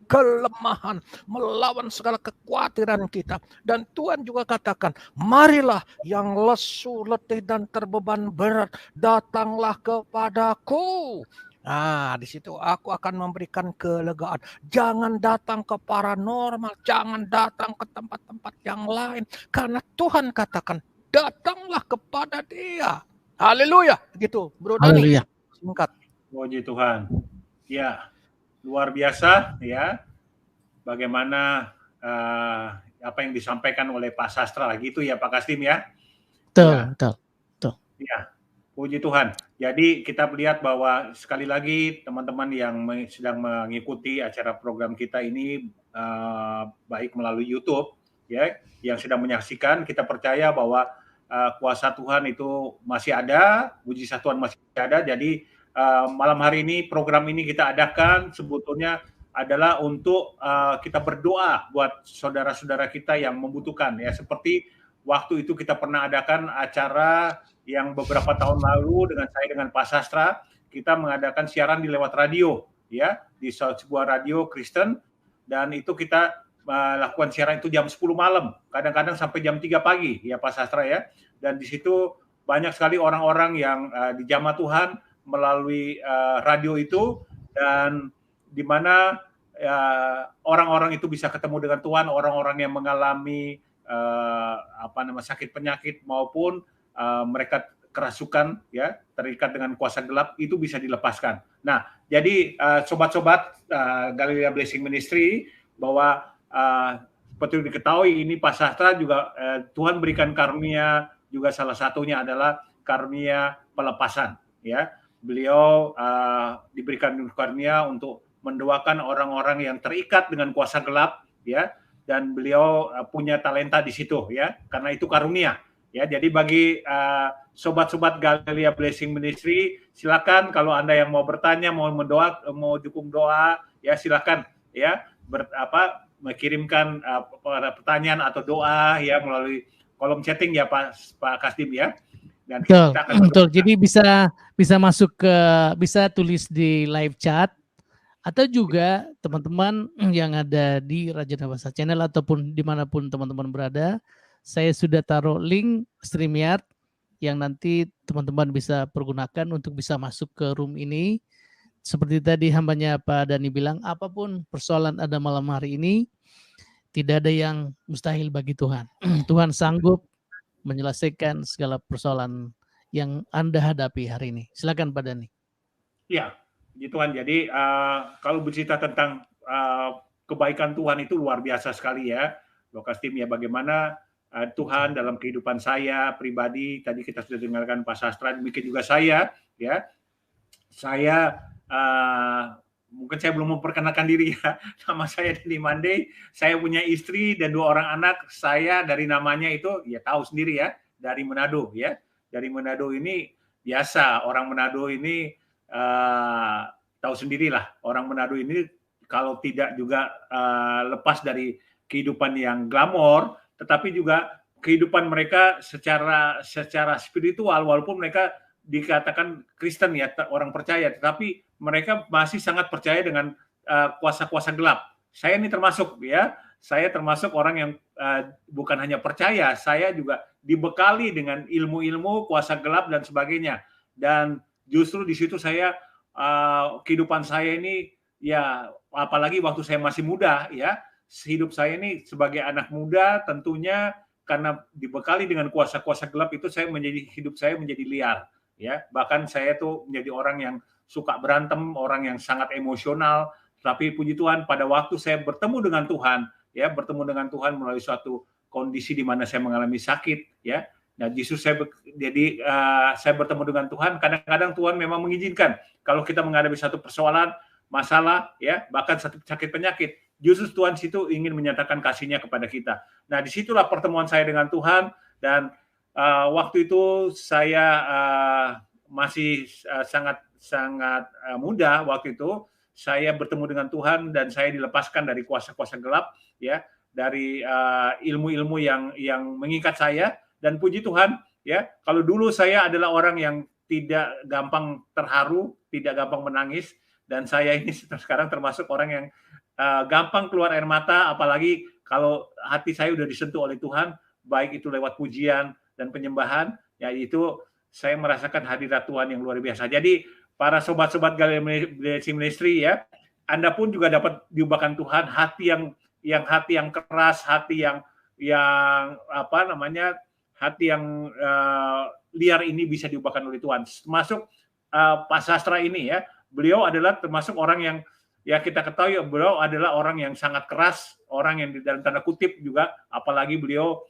kelemahan, melawan segala kekhawatiran kita. Dan Tuhan juga katakan, marilah yang lesu, letih dan terbeban berat, datanglah kepadaku. Nah, di situ aku akan memberikan kelegaan. Jangan datang ke paranormal, jangan datang ke tempat-tempat yang lain, karena Tuhan katakan, datanglah kepada Dia. Haleluya, gitu, Bro Dani. Haleluya. Singkat. Puji Tuhan. Ya, luar biasa ya. Bagaimana apa yang disampaikan oleh Pak Sastra gitu ya, Pak Kasdim ya. Betul. Ya. Puji Tuhan. Jadi kita melihat bahwa sekali lagi teman-teman yang sedang mengikuti acara program kita ini baik melalui YouTube ya, yang sedang menyaksikan, kita percaya bahwa kuasa Tuhan itu masih ada, mujizat Tuhan masih ada. Jadi malam hari ini program ini kita adakan sebetulnya adalah untuk kita berdoa buat saudara-saudara kita yang membutuhkan ya, seperti waktu itu kita pernah adakan acara yang beberapa tahun lalu dengan Pak Sastra, kita mengadakan siaran di lewat radio ya, di sebuah radio Kristen, dan itu kita melakukan siaran itu jam 10 malam, kadang-kadang sampai jam 3 pagi ya Pak Sastra ya. Dan di situ banyak sekali orang-orang yang dijamah Tuhan melalui radio itu, dan di mana orang-orang itu bisa ketemu dengan Tuhan, orang-orang yang mengalami sakit penyakit maupun mereka kerasukan, ya, terikat dengan kuasa gelap, itu bisa dilepaskan. Nah, jadi sobat-sobat Galilea Blessing Ministry, bahwa seperti diketahui ini Pak Sastra juga Tuhan berikan karunia juga, salah satunya adalah karunia pelepasan, ya. Beliau diberikan karunia untuk mendoakan orang-orang yang terikat dengan kuasa gelap, ya, dan beliau punya talenta di situ, ya, karena itu karunia, ya. Jadi bagi sobat-sobat Galilea Blessing Ministry, silakan kalau Anda yang mau bertanya, mau mendoa, mau dukung doa, ya silakan, ya, mengirimkan pertanyaan atau doa, ya, melalui kolom chatting, ya Pak Kasdim, ya. Dan Betul, kita akan betul. Jadi bisa masuk bisa tulis di live chat, atau juga teman-teman yang ada di Rajana Bahasa Channel ataupun dimanapun teman-teman berada, saya sudah taruh link StreamYard yang nanti teman-teman bisa pergunakan untuk bisa masuk ke room ini. Seperti tadi hambanya Pak Dani bilang, apapun persoalan Anda malam hari ini, tidak ada yang mustahil bagi Tuhan. Tuhan sanggup menyelesaikan segala persoalan yang Anda hadapi hari ini. Silakan Pak Dani. Ya, puji Tuhan. Jadi kalau bercerita tentang kebaikan Tuhan itu luar biasa sekali, ya, Lokastim, ya, bagaimana Tuhan dalam kehidupan saya pribadi. Tadi kita sudah dengarkan Pak Sastra, demikian juga saya, ya. Saya mungkin saya belum memperkenalkan diri, ya. Nama saya Deni Mande. Saya punya istri dan 2 orang anak. Saya dari namanya itu, ya, tahu sendiri, ya, dari Manado, ya. Dari Manado ini biasa, orang Manado ini tahu sendirilah, orang Manado ini kalau tidak juga lepas dari kehidupan yang glamor, tetapi juga kehidupan mereka secara spiritual, walaupun mereka dikatakan Kristen, ya, orang percaya, tetapi mereka masih sangat percaya dengan kuasa-kuasa gelap. Saya ini termasuk, ya, saya termasuk orang yang bukan hanya percaya, saya juga dibekali dengan ilmu-ilmu kuasa gelap dan sebagainya. Dan justru di situ saya kehidupan saya ini, ya, apalagi waktu saya masih muda, ya, hidup saya ini sebagai anak muda tentunya karena dibekali dengan kuasa-kuasa gelap itu hidup saya menjadi liar, ya. Bahkan saya tuh menjadi orang yang suka berantem, orang yang sangat emosional. Tapi puji Tuhan, pada waktu saya bertemu dengan Tuhan, ya, bertemu dengan Tuhan melalui suatu kondisi di mana saya mengalami sakit, ya. Nah, justru saya bertemu dengan Tuhan. Kadang-kadang Tuhan memang mengizinkan kalau kita menghadapi satu persoalan, masalah, ya, bahkan satu sakit penyakit, justru Tuhan situ ingin menyatakan kasih-Nya kepada kita. Nah, disitulah pertemuan saya dengan Tuhan. Dan waktu itu saya masih sangat muda. Waktu itu saya bertemu dengan Tuhan dan saya dilepaskan dari kuasa-kuasa gelap, ya, dari ilmu-ilmu yang mengikat saya. Dan puji Tuhan, ya, kalau dulu saya adalah orang yang tidak gampang terharu, tidak gampang menangis, dan saya ini sekarang termasuk orang yang gampang keluar air mata, apalagi kalau hati saya udah disentuh oleh Tuhan, baik itu lewat pujian dan penyembahan, ya, itu saya merasakan hadirat Tuhan yang luar biasa. Jadi para sobat-sobat Galilea Blessing Ministry, ya, Anda pun juga dapat diubahkan Tuhan, hati yang keras, hati yang hati yang liar ini bisa diubahkan oleh Tuhan. Termasuk Pak Sastra ini, ya, beliau adalah termasuk orang yang, ya, kita ketahui beliau adalah orang yang sangat keras, orang yang di dalam tanda kutip juga, apalagi beliau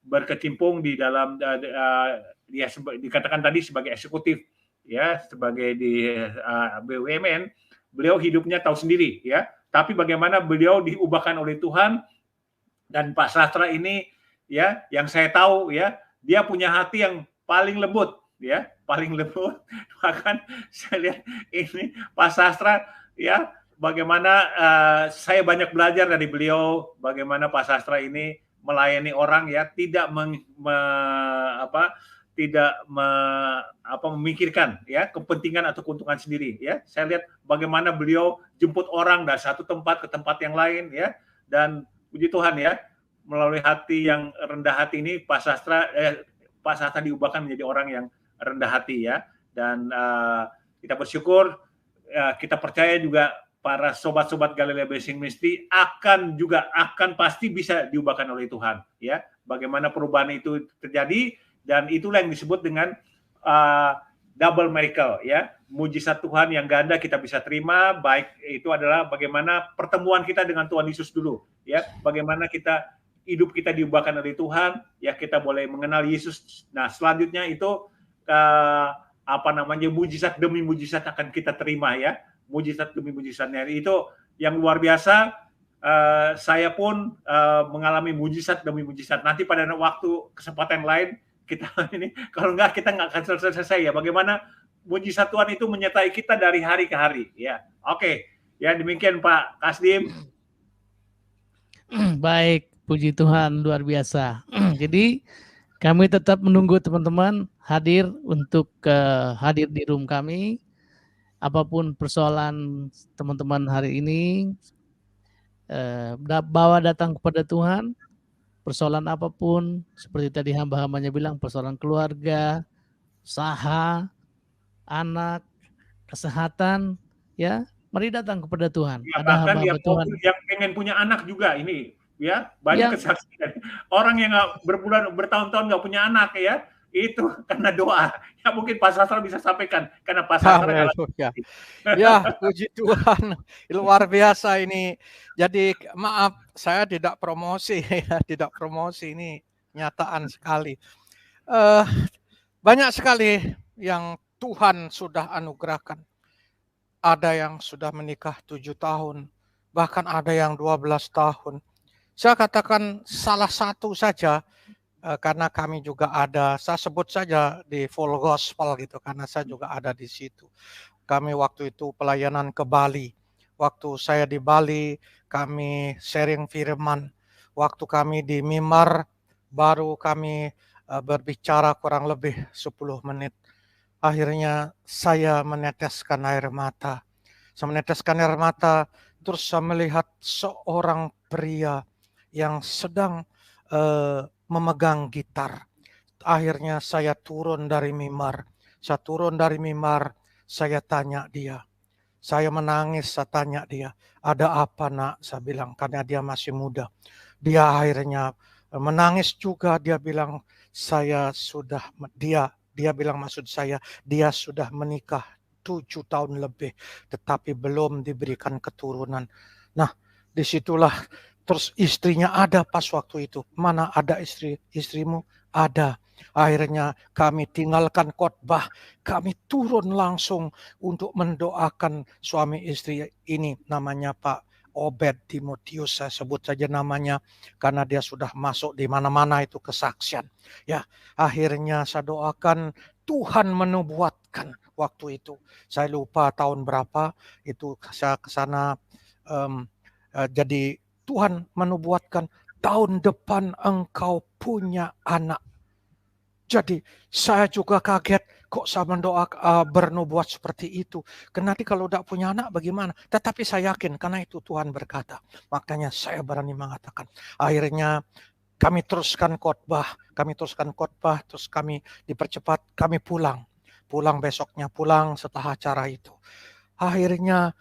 berkecimpung di dalam dia dikatakan tadi sebagai eksekutif, ya, sebagai di BUMN, beliau hidupnya tahu sendiri, ya. Tapi bagaimana beliau diubahkan oleh Tuhan. Dan Pak Sastra ini, ya, yang saya tahu, ya, dia punya hati yang paling lembut, ya, paling lembut. Bahkan saya lihat ini Pak Sastra, ya, bagaimana saya banyak belajar dari beliau, bagaimana Pak Sastra ini melayani orang, ya, tidak memikirkan, ya, kepentingan atau keuntungan sendiri, ya. Saya lihat bagaimana beliau jemput orang dari satu tempat ke tempat yang lain, ya. Dan puji Tuhan, ya, melalui hati yang rendah hati ini Pak Sastra diubahkan menjadi orang yang rendah hati, ya. Dan kita bersyukur, kita percaya juga para sobat-sobat Galilea Blessing Ministry akan pasti bisa diubahkan oleh Tuhan, ya. Bagaimana perubahan itu terjadi, dan itulah yang disebut dengan double miracle, ya. Mujizat Tuhan yang ganda kita bisa terima, baik itu adalah bagaimana pertemuan kita dengan Tuhan Yesus dulu, ya. Bagaimana hidup kita diubahkan oleh Tuhan, ya, kita boleh mengenal Yesus. Nah, selanjutnya itu mujizat demi mujizat akan kita terima, ya. Mujizat demi mujizatnya itu yang luar biasa. Saya pun mengalami mujizat demi mujizat. Nanti pada waktu kesempatan lain kita ini, kalau enggak kita nggak akan selesai, ya. Bagaimana mujizat Tuhan itu menyertai kita dari hari ke hari, ya. Oke, ya, demikian Pak Kasdim. Baik, puji Tuhan, luar biasa. Jadi kami tetap menunggu teman-teman hadir untuk hadir di room kami. Apapun persoalan teman-teman hari ini, bawa datang kepada Tuhan. Persoalan apapun, seperti tadi hamba-hambanya bilang, persoalan keluarga, usaha, anak, kesehatan, ya, mari datang kepada Tuhan. Ya, ada bahkan hamba-hamba Tuhan yang pengen punya anak juga ini, ya, banyak kesaksian. Orang yang bertahun-tahun nggak punya anak, ya, itu karena doa. Ya, mungkin Pak Sastra bisa sampaikan, karena Pak Sastra ya, puji Tuhan, luar biasa ini. Jadi maaf, saya tidak promosi, ya, tidak promosi, ini nyataan sekali. Banyak sekali yang Tuhan sudah anugerahkan. Ada yang sudah menikah 7 tahun, bahkan ada yang 12 tahun. Saya katakan salah satu saja, karena kami juga ada, saya sebut saja di Full Gospel gitu, karena saya juga ada di situ. Kami waktu itu pelayanan ke Bali. Waktu saya di Bali, kami sharing firman. Waktu kami di Mimar, baru kami berbicara kurang lebih 10 menit. Akhirnya saya meneteskan air mata. Saya meneteskan air mata, terus saya melihat seorang pria yang sedang memegang gitar. Akhirnya saya turun dari mimbar. Saya tanya dia. Saya menangis, saya tanya dia, ada apa nak? Saya bilang, karena dia masih muda. Dia akhirnya menangis juga, dia bilang, dia bilang maksud saya, dia sudah menikah 7 tahun lebih, tetapi belum diberikan keturunan. Nah, disitulah, terus istrinya ada pas waktu itu. Mana ada istrimu? Ada. Akhirnya kami tinggalkan khotbah, kami turun langsung untuk mendoakan suami istri ini, namanya Pak Obed Timotius, saya sebut saja namanya karena dia sudah masuk di mana-mana itu kesaksian. Ya, akhirnya saya doakan, Tuhan menubuatkan waktu itu. Saya lupa tahun berapa itu saya ke sana, jadi Tuhan menubuatkan tahun depan engkau punya anak. Jadi saya juga kaget kok saya bernubuat seperti itu. Karena nanti kalau tidak punya anak bagaimana? Tetapi saya yakin karena itu Tuhan berkata. Makanya saya berani mengatakan. Akhirnya kami teruskan khotbah, terus kami dipercepat, kami pulang besoknya, setelah acara itu. Akhirnya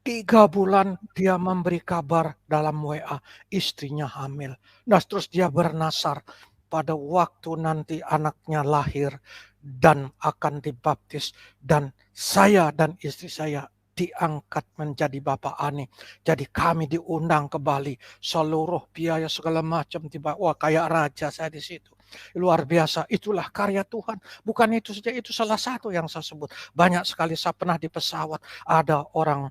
3 bulan dia memberi kabar dalam WA, istrinya hamil. Nah, terus dia bernasar, pada waktu nanti anaknya lahir dan akan dibaptis, dan saya dan istri saya diangkat menjadi Bapak Ani. Jadi kami diundang ke Bali, seluruh biaya segala macam tiba, wah kayak raja saya di situ. Luar biasa, itulah karya Tuhan. Bukan itu saja, itu salah satu yang saya sebut. Banyak sekali saya pernah di pesawat, ada orang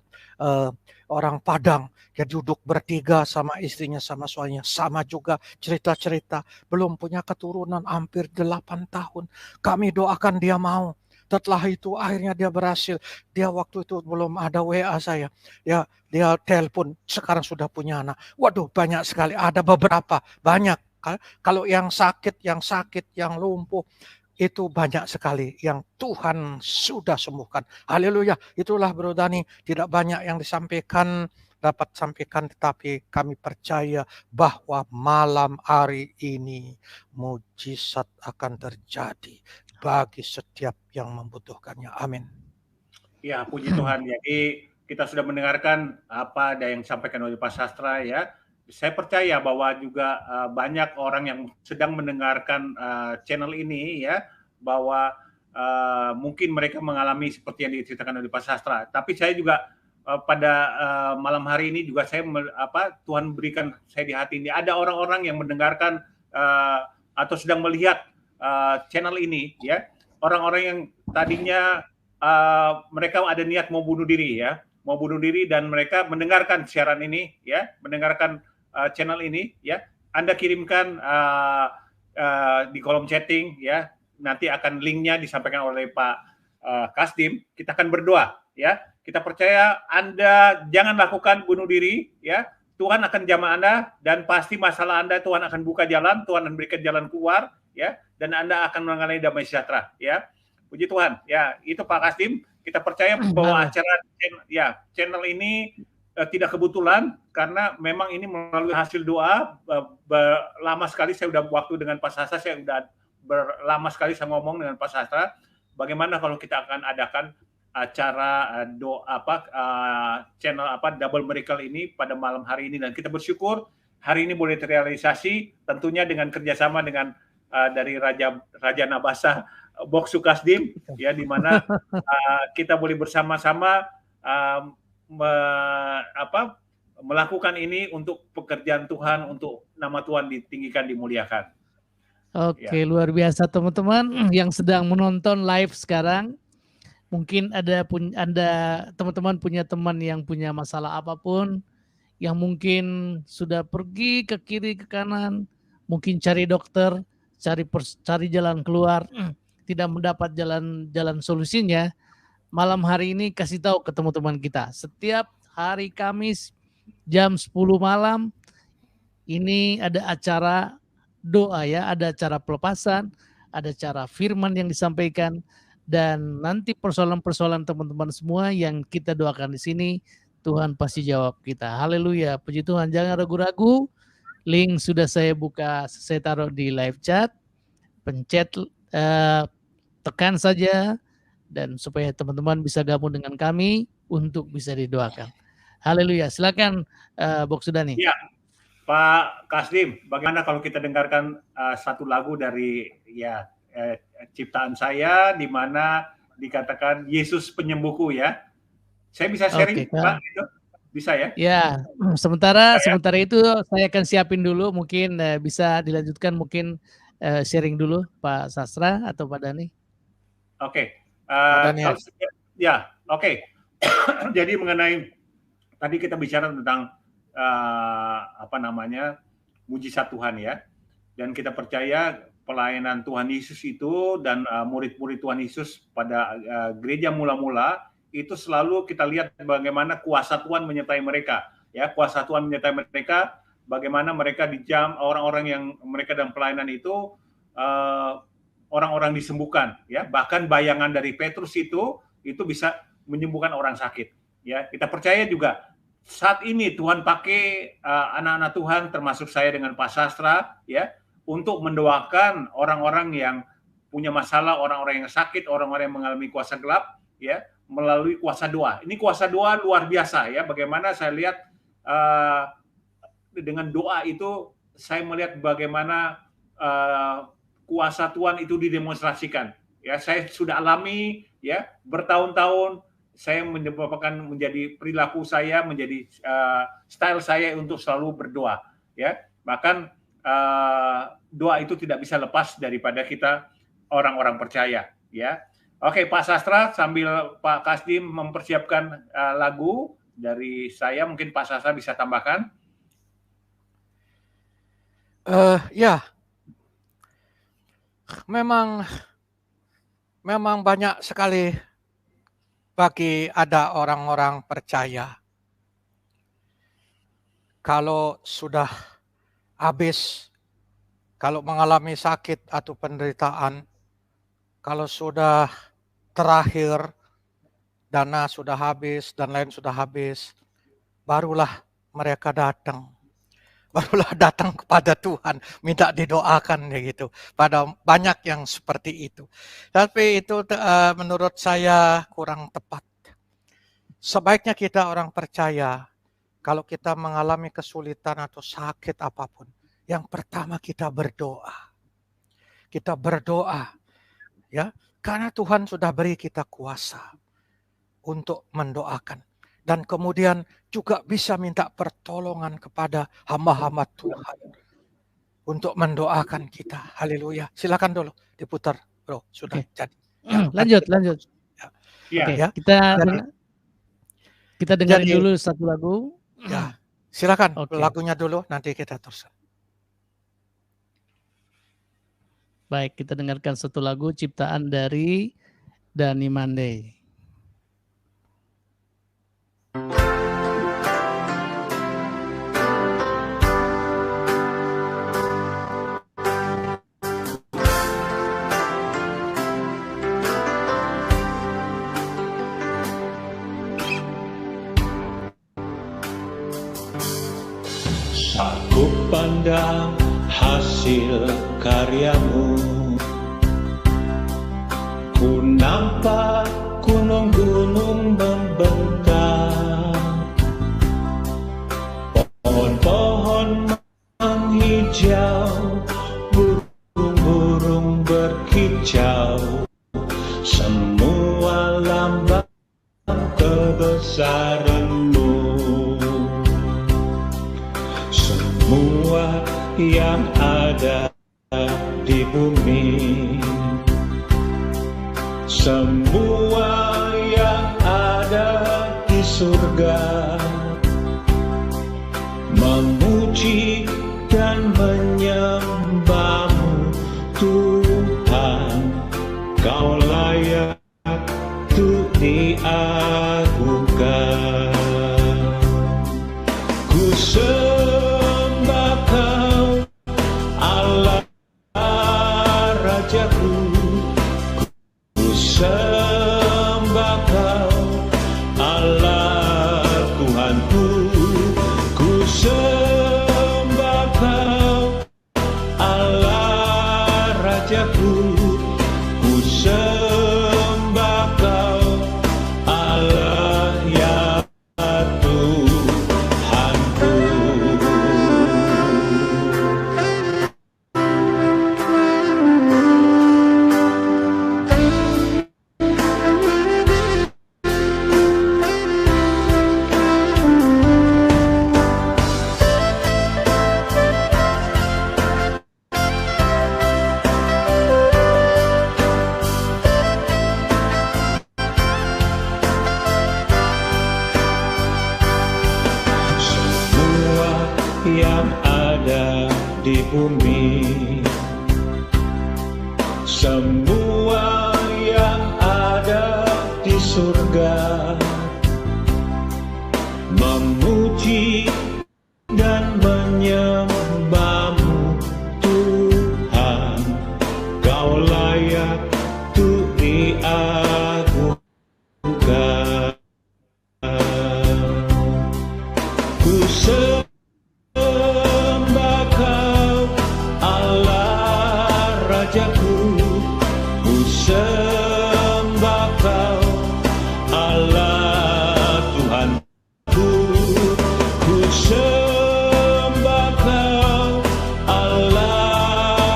Padang, dia duduk bertiga sama istrinya sama suaminya, sama juga cerita-cerita, belum punya keturunan hampir 8 tahun. Kami doakan dia mau. Setelah itu akhirnya dia berhasil. Dia waktu itu belum ada WA saya. Dia telepon, sekarang sudah punya anak. Waduh, banyak sekali, ada beberapa, banyak. Kalau yang sakit, yang lumpuh, itu banyak sekali yang Tuhan sudah sembuhkan. Haleluya. Itulah Bro Dani, tidak banyak yang dapat sampaikan, tetapi kami percaya bahwa malam hari ini mujizat akan terjadi bagi setiap yang membutuhkannya. Amin. Ya, puji Tuhan. Jadi kita sudah mendengarkan apa ada yang disampaikan oleh Pak Sastra ya. Saya percaya bahwa juga banyak orang yang sedang mendengarkan channel ini ya, bahwa mungkin mereka mengalami seperti yang diceritakan oleh Pak Sastra. Tapi saya juga pada malam hari ini juga saya Tuhan berikan saya di hati ini ada orang-orang yang mendengarkan atau sedang melihat channel ini ya, orang-orang yang tadinya mereka ada niat mau bunuh diri dan mereka mendengarkan siaran ini ya, mendengarkan channel ini ya. Anda kirimkan di kolom chatting ya, nanti akan linknya disampaikan oleh Pak Kasdim. Kita akan berdoa ya. Kita percaya Anda jangan lakukan bunuh diri ya. Tuhan akan jamah Anda dan pasti masalah Anda Tuhan akan buka jalan, Tuhan akan berikan jalan keluar ya, dan Anda akan mengalami damai sejahtera ya. Puji Tuhan. Ya, itu Pak Kasdim. Kita percaya bahwa acara channel ini tidak kebetulan karena memang ini melalui hasil doa. Lama sekali saya udah waktu dengan Pak Sastra, saya udah lama sekali saya ngomong dengan Pak Sastra. Bagaimana kalau kita akan adakan acara channel Double Miracle ini pada malam hari ini, dan kita bersyukur hari ini boleh terrealisasi tentunya dengan kerjasama dengan dari Raja Nabasa Boksu Kasdim ya, di mana kita boleh bersama-sama melakukan ini untuk pekerjaan Tuhan, untuk nama Tuhan ditinggikan, dimuliakan. Oke, luar biasa teman-teman yang sedang menonton live sekarang. Mungkin teman-teman punya teman yang punya masalah apapun, yang mungkin sudah pergi ke kiri ke kanan, mungkin cari dokter, cari jalan keluar, tidak mendapat jalan solusinya. Malam hari ini kasih tahu ke teman-teman kita, setiap hari Kamis jam 10 malam ini ada acara doa ya, ada acara pelepasan, ada acara firman yang disampaikan, dan nanti persoalan-persoalan teman-teman semua yang kita doakan di sini, Tuhan pasti jawab kita. Haleluya, puji Tuhan. Jangan ragu-ragu, link sudah saya buka, saya taruh di live chat, pencet, tekan saja, dan supaya teman-teman bisa gabung dengan kami untuk bisa didoakan. Haleluya, silakan Bok Sudani. Ya, Pak Kasdim, bagaimana kalau kita dengarkan satu lagu dari ciptaan saya, di mana dikatakan Yesus penyembuhku ya. Saya bisa sharing, Pak? Gitu? Bisa ya? Ya, sementara itu saya akan siapin dulu, mungkin bisa dilanjutkan, mungkin sharing dulu Pak Sastra atau Pak Dani. Oke. Jadi mengenai tadi kita bicara tentang mujizat Tuhan ya, dan kita percaya pelayanan Tuhan Yesus itu dan murid-murid Tuhan Yesus pada gereja mula-mula itu selalu kita lihat bagaimana kuasa Tuhan menyertai mereka ya, kuasa Tuhan menyertai mereka, bagaimana mereka orang-orang yang mereka dalam pelayanan itu orang-orang disembuhkan ya, bahkan bayangan dari Petrus itu bisa menyembuhkan orang sakit ya. Kita percaya juga saat ini Tuhan pakai anak-anak Tuhan termasuk saya dengan Pak Sastra ya, untuk mendoakan orang-orang yang punya masalah, orang-orang yang sakit, orang-orang yang mengalami kuasa gelap ya, melalui kuasa doa. Ini kuasa doa luar biasa ya. Bagaimana saya lihat dengan doa itu saya melihat bagaimana kuasa Tuhan itu didemonstrasikan. Ya, saya sudah alami ya, bertahun-tahun saya menyebabkan menjadi perilaku saya, menjadi style saya untuk selalu berdoa ya. Bahkan doa itu tidak bisa lepas daripada kita orang-orang percaya ya. Oke, Pak Sastra, sambil Pak Kasdim mempersiapkan lagu dari saya, mungkin Pak Sastra bisa tambahkan. Ya, memang banyak sekali bagi ada orang-orang percaya kalau sudah habis, kalau mengalami sakit atau penderitaan, kalau sudah terakhir, dana sudah habis dan lain sudah habis, barulah mereka datang. Barulah datang kepada Tuhan, minta didoakan gitu. Pada banyak yang seperti itu. Tapi itu menurut saya kurang tepat. Sebaiknya kita orang percaya, kalau kita mengalami kesulitan atau sakit apapun, yang pertama kita berdoa. Kita berdoa, ya, karena Tuhan sudah beri kita kuasa untuk mendoakan. Dan kemudian juga bisa minta pertolongan kepada hamba-hamba Tuhan untuk mendoakan kita. Haleluya. Silakan dulu diputar, bro. Sudah jadi. Ya, lanjut. Ya. Oke, Ya. kita dengarin dulu satu lagu. Ya, silakan Oke. lagunya dulu, nanti kita terus. Baik, kita dengarkan satu lagu ciptaan dari Dani Mandey. Aku pandang hasil karyamu, ku nampak gunung-gunung membentang, pohon-pohon menghijau, burung-burung berkicau, semua lambang kebesaranmu. Semua yang ada di bumi, semua yang ada di surga, memuji dan menyembahmu Tuhan. Kau layak untuk diagungkan. Ku sembah Kau, Allah Rajaku. Ku sembah Kau, Allah Tuhanku. Ku sembah Kau, Allah Rajaku. Ku sembah Kau, Allah ya Tuhanku. Semua yang ada di bumi, semua yang ada di surga, memuji dan menyembahmu Tuhan. Kau layak untuk diagungkan. Ku sembah Kau, Allah Rajaku. Ku sembah Kau, Allah Tuhanku. Ku sembah Kau, Allah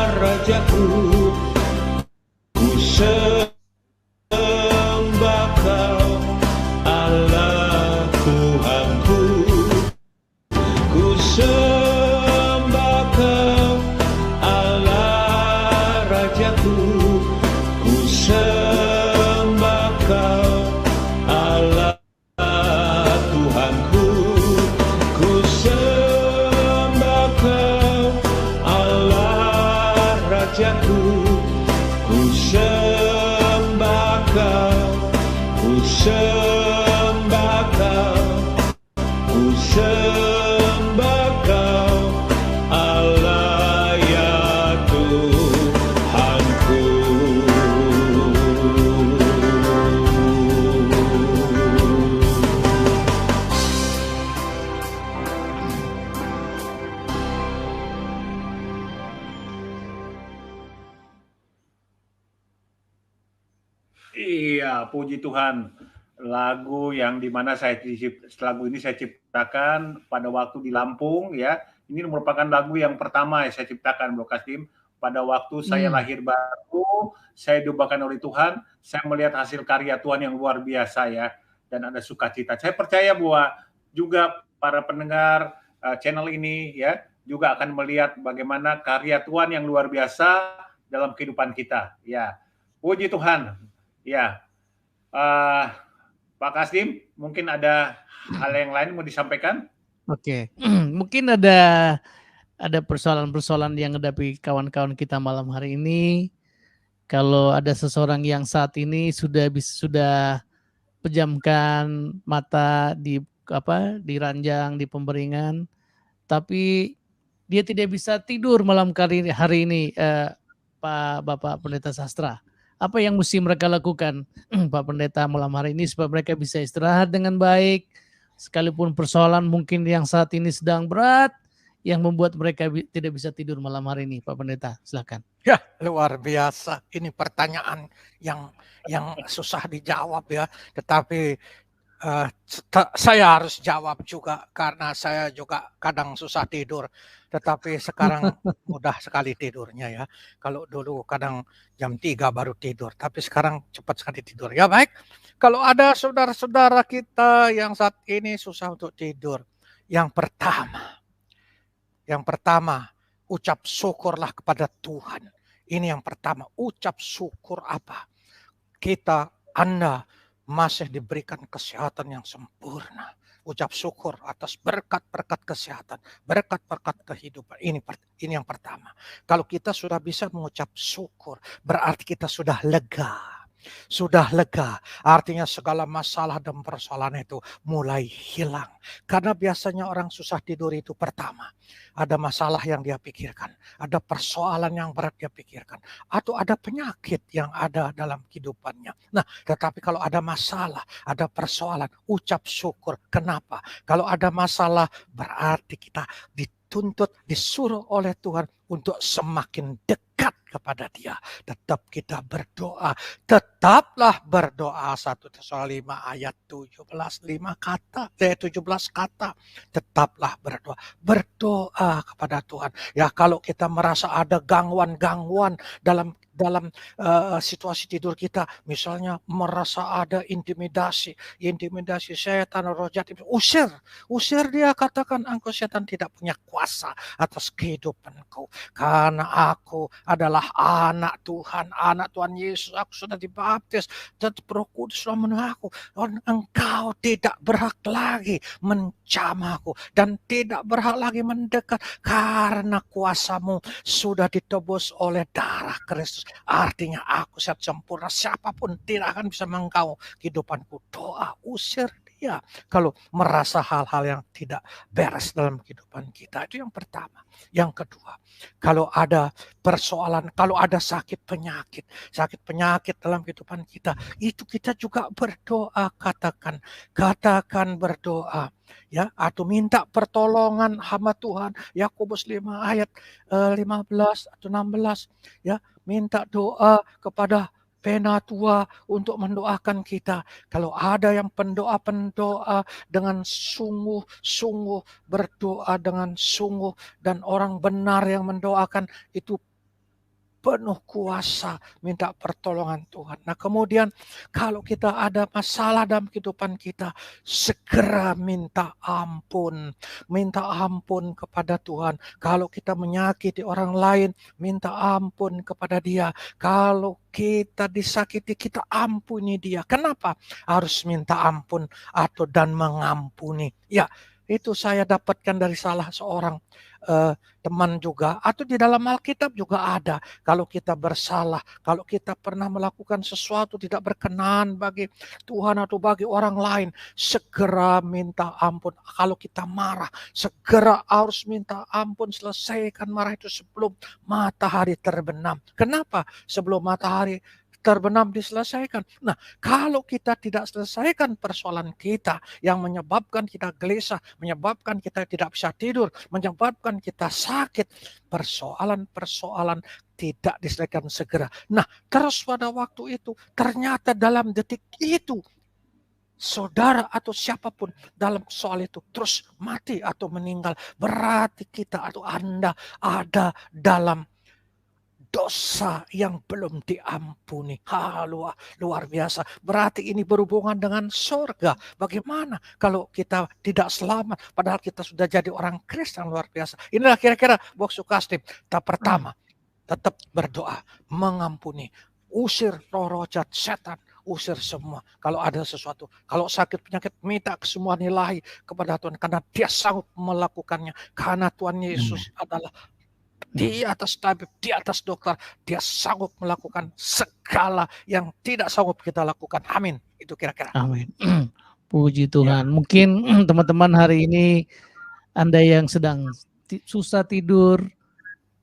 Rajaku. Ku sembah Kau, Allah Tuhanku. Ku sembah Kau, Allah Rajaku. Ku sembah Kau, Allah Tuhanku. Ku sembah Kau, Allah Rajaku. Ku sembah Kau, ku sembah Kau. Ku sembah Kau, Allah ya Tuhanku. Iya, puji Tuhan. lagu yang dimana lagu ini saya ciptakan pada waktu di Lampung ya. Ini merupakan lagu yang pertama yang saya ciptakan, Bro Kasdim. Pada waktu saya lahir baru, saya diubahkan oleh Tuhan, saya melihat hasil karya Tuhan yang luar biasa ya, dan ada sukacita. Saya percaya bahwa juga para pendengar channel ini ya juga akan melihat bagaimana karya Tuhan yang luar biasa dalam kehidupan kita. Ya, puji Tuhan. Ya, Pak Kasdim, mungkin ada hal yang lain mau disampaikan? Oke, mungkin ada persoalan-persoalan yang menghadapi kawan-kawan kita malam hari ini. Kalau ada seseorang yang saat ini sudah pejamkan mata di ranjang, di pemberingan, tapi dia tidak bisa tidur malam hari ini, Bapak Pendeta Sastra. Apa yang mesti mereka lakukan, Pak Pendeta, malam hari ini supaya mereka bisa istirahat dengan baik, sekalipun persoalan mungkin yang saat ini sedang berat, yang membuat mereka tidak bisa tidur malam hari ini, Pak Pendeta, silakan. Ya, luar biasa. Ini pertanyaan yang susah dijawab ya. Tetapi saya harus jawab juga karena saya juga kadang susah tidur. Tetapi sekarang mudah sekali tidurnya ya. Kalau dulu kadang jam 3 baru tidur, tapi sekarang cepat sekali tidur. Ya baik, kalau ada saudara-saudara kita yang saat ini susah untuk tidur, yang pertama, ucap syukurlah kepada Tuhan. Ini yang pertama, ucap syukur apa? Anda masih diberikan kesehatan yang sempurna. Ucap syukur atas berkat-berkat kesehatan, berkat-berkat kehidupan. Ini yang pertama. Kalau kita sudah bisa mengucap syukur, berarti kita sudah lega. Sudah lega, artinya segala masalah dan persoalan itu mulai hilang. Karena biasanya orang susah tidur itu pertama, ada masalah yang dia pikirkan, ada persoalan yang berat dia pikirkan, atau ada penyakit yang ada dalam kehidupannya. Nah, tetapi kalau ada masalah, ada persoalan, ucap syukur. Kenapa? Kalau ada masalah berarti kita dituntut, disuruh oleh Tuhan untuk semakin dekat kepada Dia. Tetap kita berdoa. Tetaplah berdoa. 1 Tesalonika 5 ayat 17 kata. Tetaplah berdoa. Berdoa kepada Tuhan. Ya, kalau kita merasa ada gangguan-gangguan dalam situasi tidur kita, misalnya merasa ada intimidasi setan, roh jahat, usir dia, katakan, engkau setan tidak punya kuasa atas kehidupanku, karena aku adalah anak Tuhan Yesus, aku sudah dibaptis dan Roh Kudus sudah memenuhi aku, dan engkau tidak berhak lagi menjamahku dan tidak berhak lagi mendekat, karena kuasamu sudah ditebus oleh darah Kristus. Artinya aku siap sempurna, siapapun tidak akan bisa mengganggu kehidupanku. Doa, usir dia kalau merasa hal-hal yang tidak beres dalam kehidupan kita. Itu yang pertama. Yang kedua, kalau ada persoalan, kalau ada sakit penyakit dalam kehidupan kita, itu kita juga berdoa, katakan berdoa. Ya, atau minta pertolongan hamba Tuhan. Yakobus 5 ayat 15 atau 16, ya, minta doa kepada penatua untuk mendoakan kita. Kalau ada yang pendoa dengan sungguh berdoa dengan sungguh, dan orang benar yang mendoakan itu penuh kuasa, minta pertolongan Tuhan. Nah, kemudian kalau kita ada masalah dalam kehidupan kita, segera minta ampun kepada Tuhan. Kalau kita menyakiti orang lain, minta ampun kepada Dia. Kalau kita disakiti, kita ampuni dia. Kenapa harus minta ampun dan mengampuni? Ya, itu saya dapatkan dari salah seorang teman juga, atau di dalam Alkitab juga ada. Kalau kita bersalah, kalau kita pernah melakukan sesuatu tidak berkenan bagi Tuhan atau bagi orang lain, segera minta ampun. Kalau kita marah, segera harus minta ampun, selesaikan marah itu sebelum matahari terbenam. Kenapa sebelum matahari terbenam diselesaikan? Nah, kalau kita tidak selesaikan persoalan kita yang menyebabkan kita gelisah, menyebabkan kita tidak bisa tidur, menyebabkan kita sakit, persoalan-persoalan tidak diselesaikan segera. Nah, terus pada waktu itu, ternyata dalam detik itu, saudara atau siapapun dalam soal itu terus mati atau meninggal, berarti kita atau Anda ada dalam dosa yang belum diampuni. Luar biasa. Berarti ini berhubungan dengan surga. Bagaimana kalau kita tidak selamat padahal kita sudah jadi orang Kristen? Luar biasa. Inilah kira-kira Bok Sukastim. Pertama, tetap berdoa, mengampuni, usir roh-roh jahat, setan, usir semua. Kalau ada sesuatu, kalau sakit penyakit, minta kesembuhan ilahi kepada Tuhan karena Dia sanggup melakukannya. Karena Tuhan Yesus adalah di atas tabib, di atas dokter, Dia sanggup melakukan segala yang tidak sanggup kita lakukan. Amin. Itu kira-kira. Amin. Puji Tuhan. Mungkin teman-teman hari ini Anda yang sedang susah tidur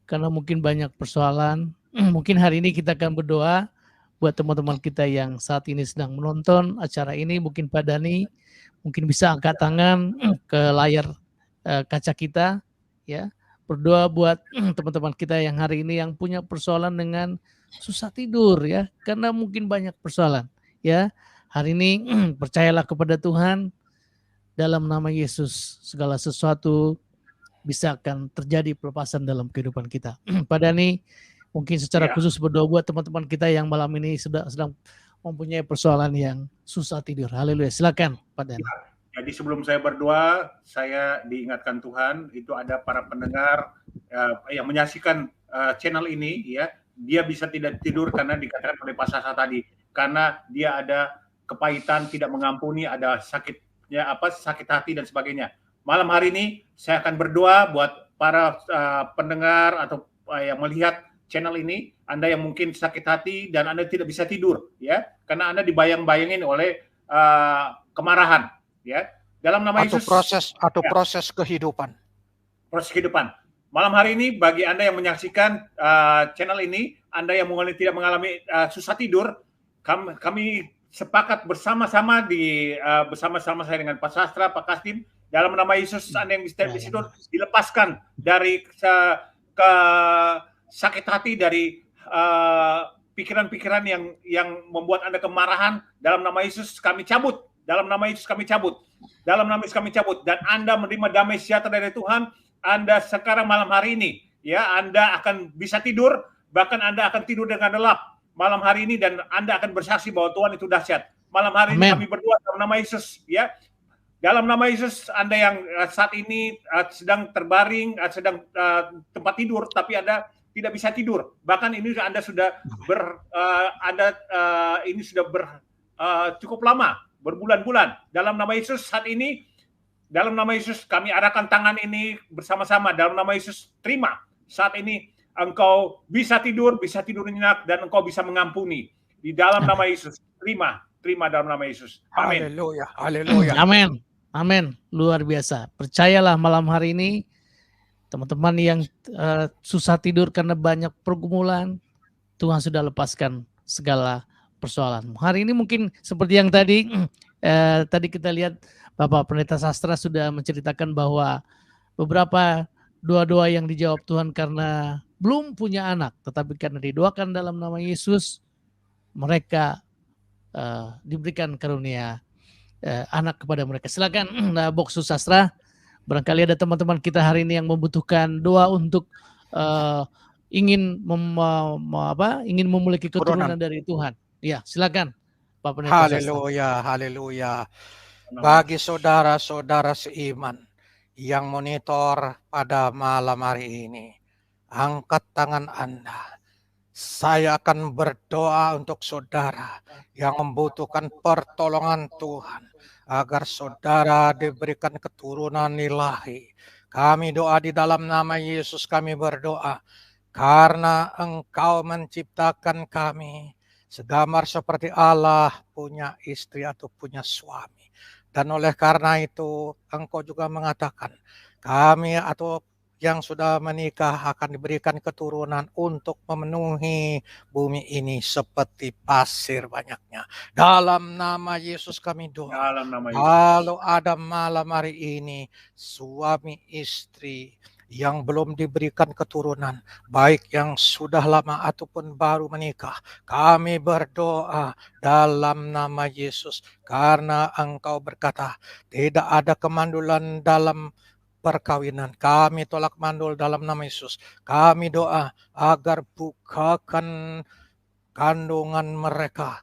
karena mungkin banyak persoalan, mungkin hari ini kita akan berdoa buat teman-teman kita yang saat ini sedang menonton acara ini. Mungkin Pak Dani mungkin bisa angkat tangan ke layar kaca kita, ya. Berdoa buat teman-teman kita yang hari ini yang punya persoalan dengan susah tidur, ya, karena mungkin banyak persoalan, ya. Hari ini percayalah kepada Tuhan, dalam nama Yesus segala sesuatu bisa akan terjadi pelepasan dalam kehidupan kita. Pak Dani mungkin secara khusus berdoa buat teman-teman kita yang malam ini sedang mempunyai persoalan yang susah tidur. Haleluya. Silakan Pak Dani. Jadi sebelum saya berdoa, saya diingatkan Tuhan, itu ada para pendengar yang menyaksikan channel ini, ya, dia bisa tidak tidur karena dikatakan oleh Pak Sasa tadi, karena dia ada kepahitan, tidak mengampuni, ada sakitnya sakit hati dan sebagainya. Malam hari ini saya akan berdoa buat para pendengar atau yang melihat channel ini, Anda yang mungkin sakit hati dan Anda tidak bisa tidur, ya, karena Anda dibayang-bayangin oleh kemarahan. Ya, dalam nama Yesus. Proses kehidupan. Proses kehidupan. Malam hari ini bagi Anda yang menyaksikan channel ini, Anda yang tidak mengalami susah tidur, kami sepakat bersama-sama bersama-sama saya dengan Pak Sastra, Pak Kastim, dalam nama Yesus Anda yang bisa tidur dilepaskan dari sakit hati, dari pikiran-pikiran yang membuat Anda kemarahan. Dalam nama Yesus kami cabut. Dalam nama Yesus kami cabut. Dalam nama Yesus kami cabut. Dan Anda menerima damai sejahtera dari Tuhan. Anda sekarang malam hari ini, ya, Anda akan bisa tidur. Bahkan Anda akan tidur dengan lelap malam hari ini. Dan Anda akan bersaksi bahwa Tuhan itu dahsyat. Malam hari ini kami berdoa dalam nama Yesus, ya. Dalam nama Yesus, Anda yang saat ini sedang terbaring, sedang tempat tidur, tapi Anda tidak bisa tidur. Bahkan ini Anda sudah cukup lama, berbulan-bulan. Dalam nama Yesus saat ini, dalam nama Yesus kami arahkan tangan ini bersama-sama. Dalam nama Yesus, terima. Saat ini engkau bisa tidur nyenyak, dan engkau bisa mengampuni. Di dalam nama Yesus, terima dalam nama Yesus. Amin. Haleluya, haleluya. Amin, amin. Luar biasa. Percayalah malam hari ini, teman-teman yang susah tidur karena banyak pergumulan, Tuhan sudah lepaskan segala persoalan. Hari ini mungkin seperti yang tadi kita lihat Bapak Pendeta Sastra sudah menceritakan bahwa beberapa doa-doa yang dijawab Tuhan karena belum punya anak, tetapi karena didoakan dalam nama Yesus, mereka diberikan karunia anak kepada mereka. Silakan Bok Sastra, barangkali ada teman-teman kita hari ini yang membutuhkan doa untuk ingin memiliki keturunan dari Tuhan. Ya, silakan Pak Pendeta. Haleluya, haleluya. Bagi saudara-saudara seiman yang monitor pada malam hari ini, angkat tangan Anda. Saya akan berdoa untuk saudara yang membutuhkan pertolongan Tuhan, agar saudara diberikan keturunan ilahi. Kami doa di dalam nama Yesus, kami berdoa, karena Engkau menciptakan kami segambar seperti Allah punya istri atau punya suami. Dan oleh karena itu Engkau juga mengatakan kami atau yang sudah menikah akan diberikan keturunan untuk memenuhi bumi ini seperti pasir banyaknya. Dalam nama Yesus kami doa. Dalam nama Yesus. Kalau ada malam hari ini suami istri yang belum diberikan keturunan, baik yang sudah lama ataupun baru menikah, kami berdoa dalam nama Yesus, karena Engkau berkata, tidak ada kemandulan dalam perkawinan. Kami tolak mandul dalam nama Yesus. Kami doa agar bukakan kandungan mereka,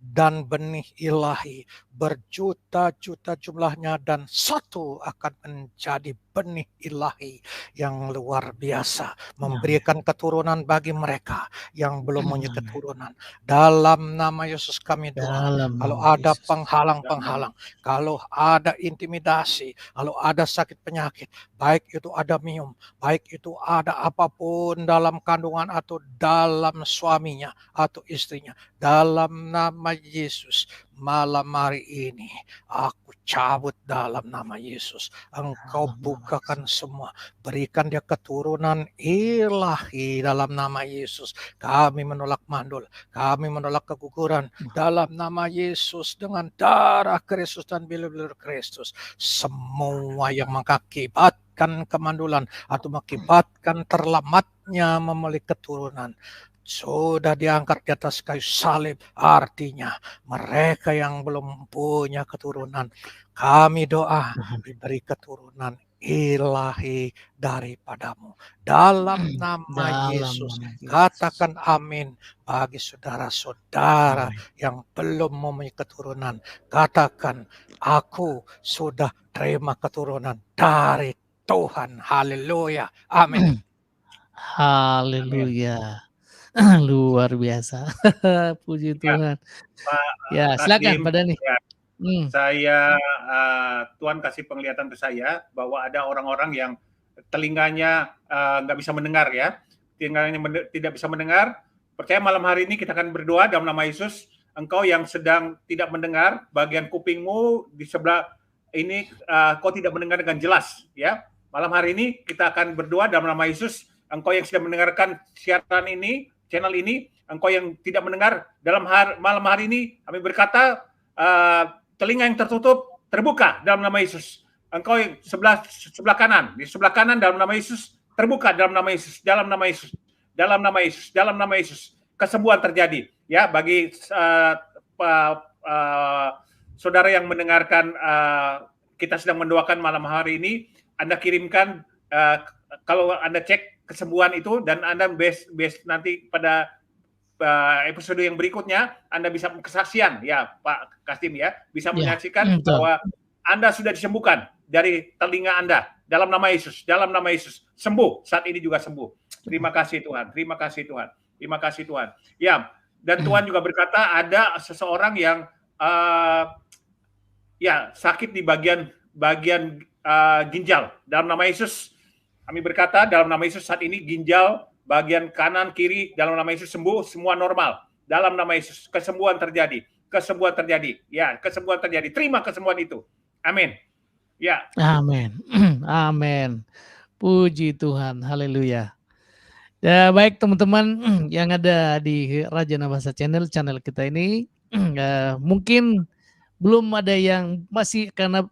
dan benih ilahi berjuta-juta jumlahnya, dan satu akan menjadi benih ilahi yang luar biasa, memberikan keturunan bagi mereka yang belum punya keturunan. Dalam nama Yesus kami doa. Dalam Kalau nama ada Yesus. penghalang-penghalang, kalau ada intimidasi, kalau ada sakit penyakit, baik itu ada mium, baik itu ada apapun dalam kandungan atau dalam suaminya atau istrinya, dalam nama Yesus, malam hari ini aku cabut dalam nama Yesus. Engkau bukakan semua, berikan dia keturunan ilahi dalam nama Yesus. Kami menolak mandul, kami menolak keguguran dalam nama Yesus, dengan darah Kristus dan bibir Kristus. Semua yang mengakibatkan kemandulan atau mengakibatkan terlambatnya memiliki keturunan sudah diangkat di atas kayu salib. Artinya mereka yang belum punya keturunan, kami doa diberi keturunan ilahi daripadamu. Dalam nama Yesus, katakan amin bagi saudara-saudara yang belum mempunyai keturunan. Katakan, aku sudah terima keturunan dari Tuhan. Haleluya. Amin. Haleluya. Luar biasa. Puji Tuhan. Ya, silakan Pak Dhani. Saya Tuhan kasih penglihatan ke saya bahwa ada orang-orang yang telinganya nggak bisa mendengar ya, telinganya tidak bisa mendengar. Percaya malam hari ini kita akan berdoa dalam nama Yesus. Engkau yang sedang tidak mendengar, bagian kupingmu di sebelah ini kau tidak mendengar dengan jelas ya. Malam hari ini kita akan berdoa dalam nama Yesus. Engkau yang sedang mendengarkan siaran ini, channel ini, engkau yang tidak mendengar dalam malam hari ini, kami berkata telinga yang tertutup terbuka dalam nama Yesus. Engkau yang sebelah kanan, di sebelah kanan dalam nama Yesus terbuka dalam nama Yesus, dalam nama Yesus, dalam nama Yesus, dalam nama Yesus. Kesembuhan terjadi ya bagi saudara yang mendengarkan kita sedang mendoakan malam hari ini. Anda kirimkan kalau Anda cek kesembuhan itu, dan Anda nanti pada episode yang berikutnya Anda bisa kesaksian ya Pak Kasdim ya, bisa menyaksikan bahwa Anda sudah disembuhkan dari telinga Anda dalam nama Yesus, dalam nama Yesus, sembuh, saat ini juga sembuh. Terima kasih Tuhan, terima kasih Tuhan, terima kasih Tuhan. Ya, dan Tuhan juga berkata ada seseorang yang ya sakit di bagian ginjal. Dalam nama Yesus kami berkata, dalam nama Yesus saat ini ginjal bagian kanan kiri dalam nama Yesus sembuh, semua normal. Dalam nama Yesus kesembuhan terjadi, kesembuhan terjadi. Ya, kesembuhan terjadi. Terima kesembuhan itu. Amin. Ya. Amin. Amin. Puji Tuhan. Haleluya. Ya, baik teman-teman yang ada di Rajana Bahasa channel kita ini, mungkin belum ada yang masih karena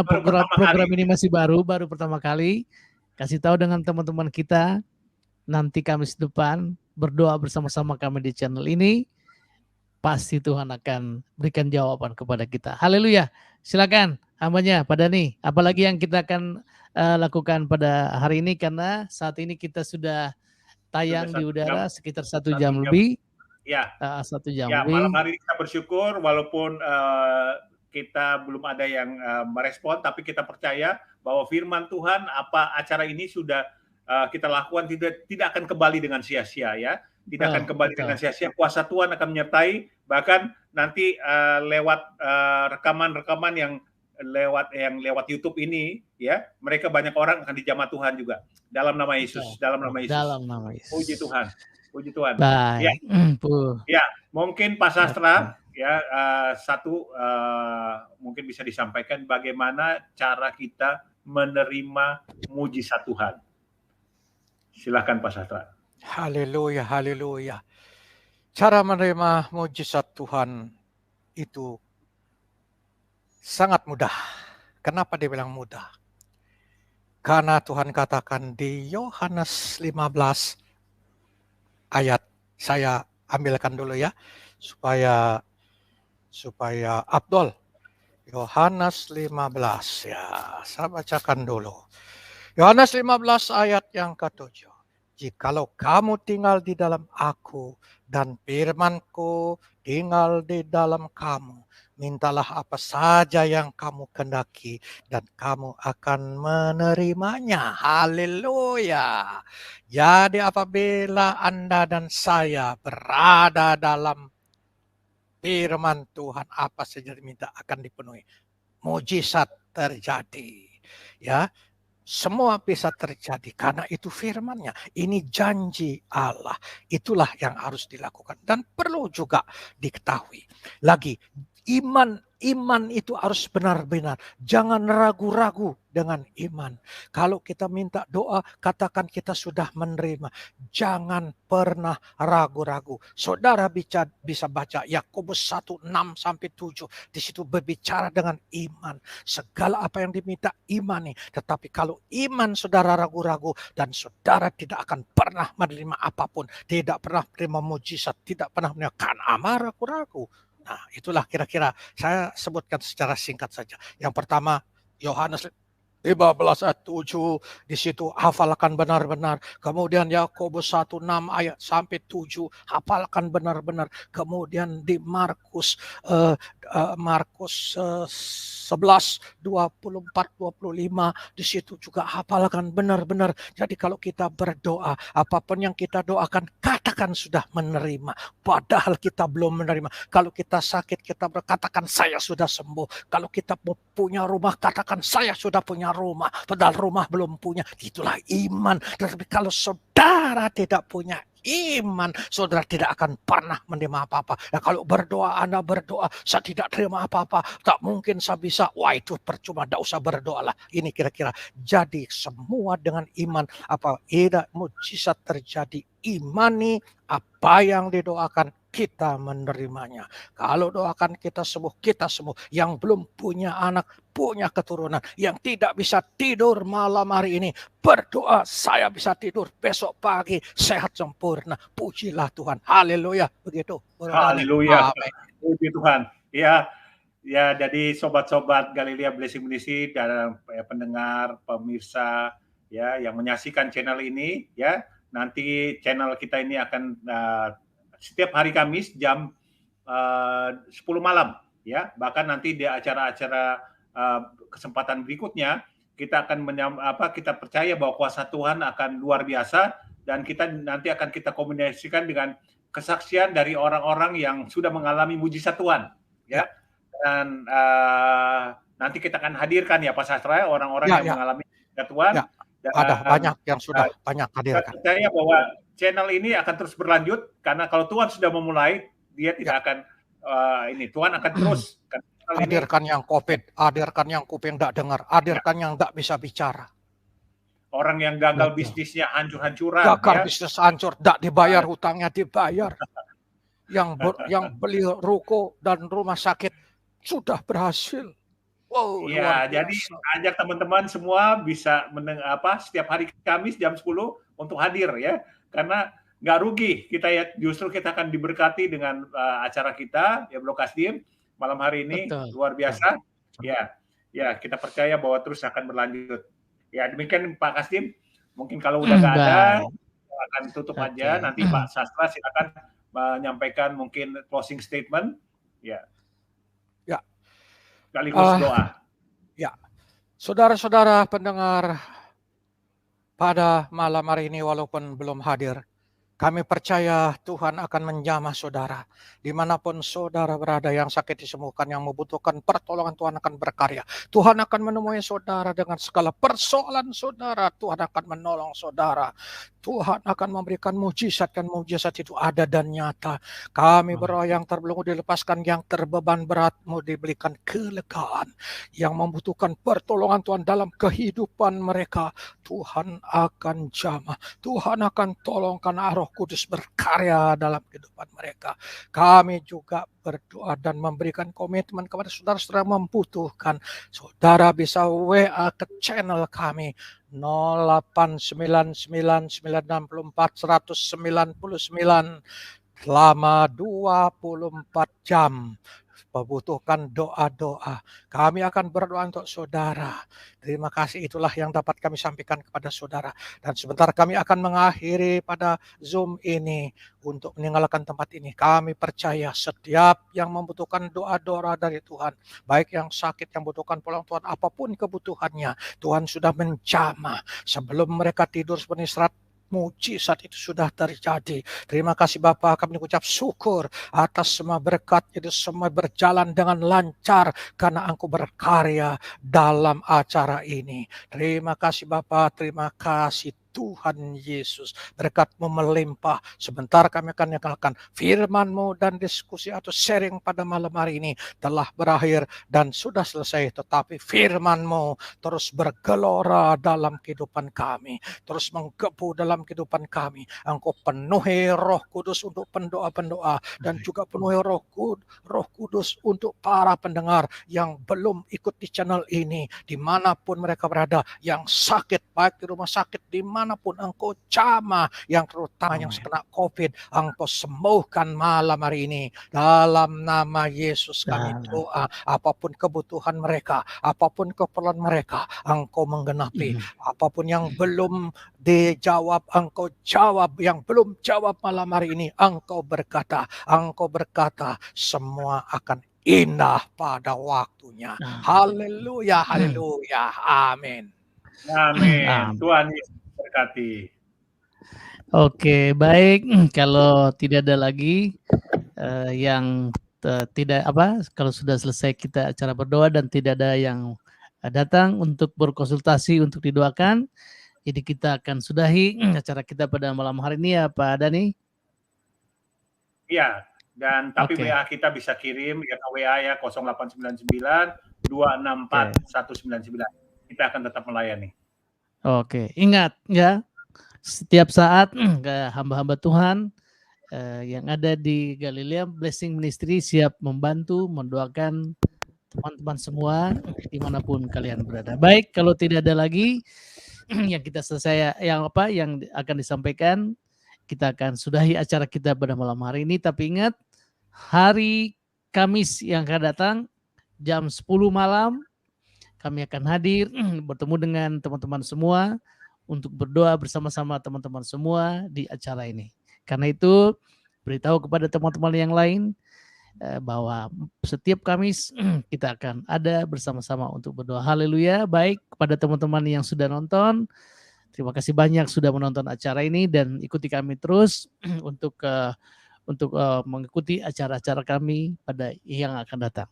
program ini masih baru pertama kali. Kasih tahu dengan teman-teman kita, nanti Kamis depan berdoa bersama-sama kami di channel ini, pasti Tuhan akan berikan jawaban kepada kita. Haleluya. Silakan hambanya Pak Dhani, apalagi yang kita akan lakukan pada hari ini, karena saat ini kita sudah tayang di udara sekitar 1 jam lebih. Ya, 1 jam ya, lebih. malam hari kita bersyukur walaupun kita belum ada yang merespon, tapi kita percaya bahwa firman Tuhan, apa acara ini sudah kita lakukan tidak akan kembali dengan sia-sia ya, tidak akan kembali dengan sia-sia. Kuasa Tuhan akan menyertai, bahkan nanti lewat rekaman-rekaman yang lewat YouTube ini ya, mereka banyak orang akan dijamah Tuhan juga dalam nama Yesus, dalam nama Yesus. Dalam nama Yesus. Puji Tuhan. Puji Tuhan. Baik. Ya, mungkin Pak Sastra ya mungkin bisa disampaikan bagaimana cara kita menerima mujizat Tuhan. Silakan Pak Sastra. Haleluya, haleluya. Cara menerima mujizat Tuhan itu sangat mudah. Kenapa dia bilang mudah? Karena Tuhan katakan di Yohanes 15 ayat, saya ambilkan dulu ya, supaya Abdul. Yohanes 15 ya, saya bacakan dulu. Yohanes 15 ayat yang ke-7. Jikalau kamu tinggal di dalam aku dan firman-Ku tinggal di dalam kamu, mintalah apa saja yang kamu kehendaki dan kamu akan menerimanya. Haleluya. Jadi apabila Anda dan saya berada dalam firman Tuhan, apa saja diminta akan dipenuhi. Mujizat terjadi. Ya, semua bisa terjadi karena itu firman-Nya. Ini janji Allah. Itulah yang harus dilakukan dan perlu juga diketahui. Lagi, iman itu harus benar-benar. Jangan ragu-ragu dengan iman. Kalau kita minta doa, katakan kita sudah menerima. Jangan pernah ragu-ragu. Saudara bisa baca Yakobus 1:6-7. Di situ berbicara dengan iman. Segala apa yang diminta imani. Tetapi kalau iman saudara ragu-ragu dan saudara tidak akan pernah menerima apapun. Tidak pernah menerima mujizat. Tidak pernah menerima, karena ragu-ragu. Nah, itulah kira-kira saya sebutkan secara singkat saja. Yang pertama, Yohanes 15 ayat 7, di situ hafalkan benar-benar. Kemudian Yakobus 1:6 ayat sampai 7, hafalkan benar-benar. Kemudian di Markus 11 24-25, di situ juga hafalkan benar-benar. Jadi kalau kita berdoa, apapun yang kita doakan, katakan sudah menerima. Padahal kita belum menerima. Kalau kita sakit, kita berkatakan saya sudah sembuh. Kalau kita punya rumah, katakan saya sudah punya rumah. Padahal rumah belum punya. Itulah iman. Tetapi kalau saudara tidak punya iman, saudara tidak akan pernah menerima apa-apa. Nah, kalau berdoa, Anda berdoa, saya tidak terima apa-apa, tak mungkin saya bisa. Wah, itu percuma, tidak usah berdoa lah. Ini kira-kira. Jadi semua dengan iman. Apa tidak mujizat terjadi, imani apa yang didoakan, kita menerimanya. Kalau doakan kita sembuh, kita sembuh. Yang belum punya anak, punya keturunan. Yang tidak bisa tidur malam hari ini, berdoa, saya bisa tidur besok pagi, sehat sempurna. Pujilah Tuhan. Haleluya. Begitu. Haleluya. Puji Tuhan. Ya, jadi sobat-sobat Galilea Blessing Ministry dan pendengar, pemirsa ya yang menyaksikan channel ini, ya. Nanti channel kita ini akan setiap hari Kamis jam 10 malam, ya. Bahkan nanti di acara-acara kesempatan berikutnya kita akan kita percaya bahwa kuasa Tuhan akan luar biasa, dan kita nanti akan kita kombinasikan dengan kesaksian dari orang-orang yang sudah mengalami mujizat Tuhan, ya. Dan nanti kita akan hadirkan ya Pak Sastra, orang-orang yang mengalami mujizat Tuhan. Ya. Ada banyak yang sudah banyak hadirkan. Saya percaya bahwa channel ini akan terus berlanjut, karena kalau Tuhan sudah memulai, dia tidak akan Tuhan akan terus. Hadirkan yang COVID, hadirkan yang kuping tidak dengar, hadirkan yang tidak bisa bicara. Orang yang gagal bisnisnya hancur-hancuran. Gagal bisnis hancur, tidak dibayar, hutangnya dibayar. Yang beli ruko dan rumah sakit sudah berhasil. Wow, iya, jadi ajak teman-teman semua bisa setiap hari Kamis jam 10 untuk hadir ya. Karena nggak rugi kita ya, justru kita akan diberkati dengan acara kita ya Blok Kasdim malam hari ini. Betul. Luar biasa. Ya, kita percaya bahwa terus akan berlanjut. Ya, demikian Pak Kasdim. Mungkin kalau udah nggak ada, akan tutup aja. Nanti Pak Sastra silakan menyampaikan mungkin closing statement. Ya. Sekaligus doa. Ya, saudara-saudara pendengar pada malam hari ini walaupun belum hadir, kami percaya Tuhan akan menjamah saudara. Dimanapun saudara berada, yang sakit disembuhkan, yang membutuhkan pertolongan, Tuhan akan berkarya. Tuhan akan menemui saudara dengan segala persoalan saudara. Tuhan akan menolong saudara. Tuhan akan memberikan mujizat, dan mujizat itu ada dan nyata. Kami berdoa yang terbelenggu dilepaskan, yang terbeban berat mau diberikan kelegaan. Yang membutuhkan pertolongan Tuhan dalam kehidupan mereka, Tuhan akan jamah. Tuhan akan tolongkan roh Kudus berkarya dalam kehidupan mereka. Kami juga berdoa dan memberikan komitmen kepada saudara-saudara yang membutuhkan. Saudara bisa WA ke channel kami 0899964199 selama 24 jam. Membutuhkan doa-doa, kami akan berdoa untuk saudara. Terima kasih, itulah yang dapat kami sampaikan kepada saudara. Dan sebentar kami akan mengakhiri pada Zoom ini. Untuk meninggalkan tempat ini, kami percaya setiap yang membutuhkan doa-doa dari Tuhan, baik yang sakit, yang membutuhkan pulang Tuhan, apapun kebutuhannya, Tuhan sudah menjamah sebelum mereka tidur seperti istirahat. Mujizat itu sudah terjadi. Terima kasih Bapa, kami mengucap syukur atas semua berkat itu semua berjalan dengan lancar karena Engkau berkarya dalam acara ini. Terima kasih Bapa, terima kasih Tuhan Yesus. Berkat-Mu melimpah. Sebentar kami akan nyalakan firman-Mu dan diskusi atau sharing pada malam hari ini telah berakhir dan sudah selesai. Tetapi firman-Mu terus bergelora dalam kehidupan kami. Terus menggebu dalam kehidupan kami. Engkau penuhi Roh Kudus untuk pendoa-pendoa dan juga penuhi Roh Kudus untuk para pendengar yang belum ikut di channel ini dimanapun mereka berada, yang sakit baik di rumah sakit dimanapun Engkau jamah, yang terutama yang kena COVID, Engkau sembuhkan malam hari ini dalam nama Yesus. Kami doa apapun kebutuhan mereka, apapun keperluan mereka, Engkau menggenapi. Apapun yang belum dijawab, Engkau jawab. Yang belum jawab malam hari ini, Engkau berkata semua akan indah pada waktunya. Haleluya, haleluya, amin. Amin. Tuhan Yesus berkati. Oke, baik. Kalau tidak ada lagi yang tidak kalau sudah selesai kita acara berdoa dan tidak ada yang datang untuk berkonsultasi untuk didoakan, jadi kita akan sudahi acara kita pada malam hari ini ya Pak Dani. Iya, dan tapi WA kita bisa kirim ya WA ya 0899 264 199. Kita akan tetap melayani. Oke, ingat ya, setiap saat hamba-hamba Tuhan yang ada di Galilea Blessing Ministry siap membantu, mendoakan teman-teman semua dimanapun kalian berada. Baik, kalau tidak ada lagi yang kita selesai, yang akan disampaikan, kita akan sudahi acara kita pada malam hari ini. Tapi ingat, hari Kamis yang akan datang jam 10 malam kami akan hadir bertemu dengan teman-teman semua untuk berdoa bersama-sama teman-teman semua di acara ini. Karena itu beritahu kepada teman-teman yang lain bahwa setiap Kamis kita akan ada bersama-sama untuk berdoa. Haleluya. Baik, kepada teman-teman yang sudah nonton, terima kasih banyak sudah menonton acara ini dan ikuti kami terus untuk mengikuti acara-acara kami pada yang akan datang.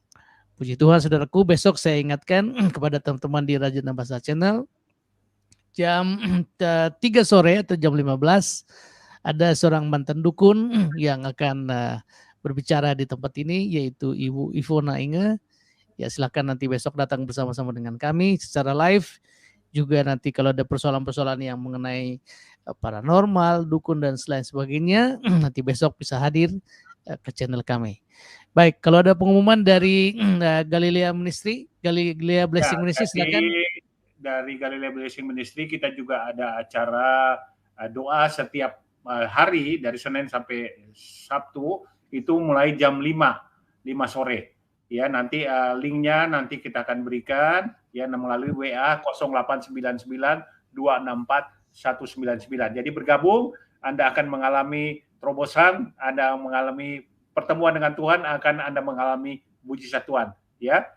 Puji Tuhan saudaraku, besok saya ingatkan kepada teman-teman di Rajana Bahasa Channel jam 3 sore atau jam 15 ada seorang mantan dukun yang akan berbicara di tempat ini, yaitu Ibu Ivona Inge. Ya, silakan nanti besok datang bersama-sama dengan kami secara live. Juga nanti kalau ada persoalan-persoalan yang mengenai paranormal, dukun dan lain sebagainya, nanti besok bisa hadir ke channel kami. Baik, kalau ada pengumuman dari Galilea Ministry, Galilea Blessing Ministry, silakan. Dari Galilea Blessing Ministry kita juga ada acara doa setiap hari dari Senin sampai Sabtu itu mulai jam 5 sore. Ya, nanti linknya nanti kita akan berikan ya melalui WA 0899 264 199. Jadi bergabung, Anda akan mengalami terobosan, Anda mengalami pertemuan dengan Tuhan, akan Anda mengalami mujizat Tuhan. Ya,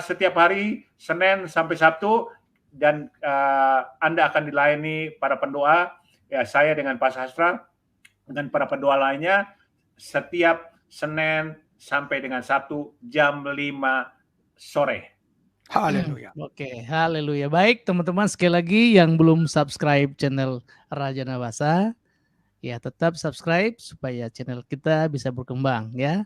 setiap hari Senin sampai Sabtu dan Anda akan dilayani para pendoa. Ya, saya dengan Pak Sastra dengan para pendoa lainnya setiap Senin sampai dengan Sabtu jam 5 sore. Haleluya. Oke, haleluya. Baik, teman-teman, sekali lagi yang belum subscribe channel Rajana Bahasa, ya tetap subscribe supaya channel kita bisa berkembang ya.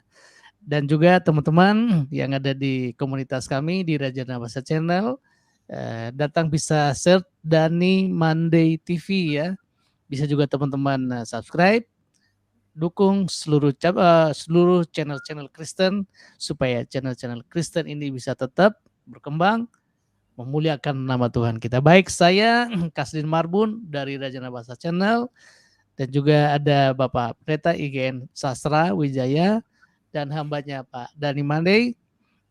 Dan juga teman-teman yang ada di komunitas kami di Rajana Bahasa Channel, datang bisa search Dani Monday TV ya. Bisa juga teman-teman subscribe, dukung seluruh channel-channel Kristen supaya channel-channel Kristen ini bisa tetap berkembang, memuliakan nama Tuhan kita. Baik, saya Kasdin Marbun dari Rajana Bahasa Channel, dan juga ada Bapak Pendeta IGN Sastra Wijaya dan hambanya Pak Dani Mandey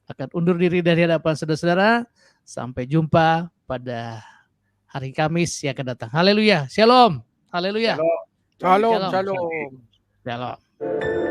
akan undur diri dari hadapan saudara-saudara. Sampai jumpa pada hari Kamis yang akan datang. Haleluya. Shalom. Haleluya. Shalom. Shalom, Shalom. shalom. Shalom.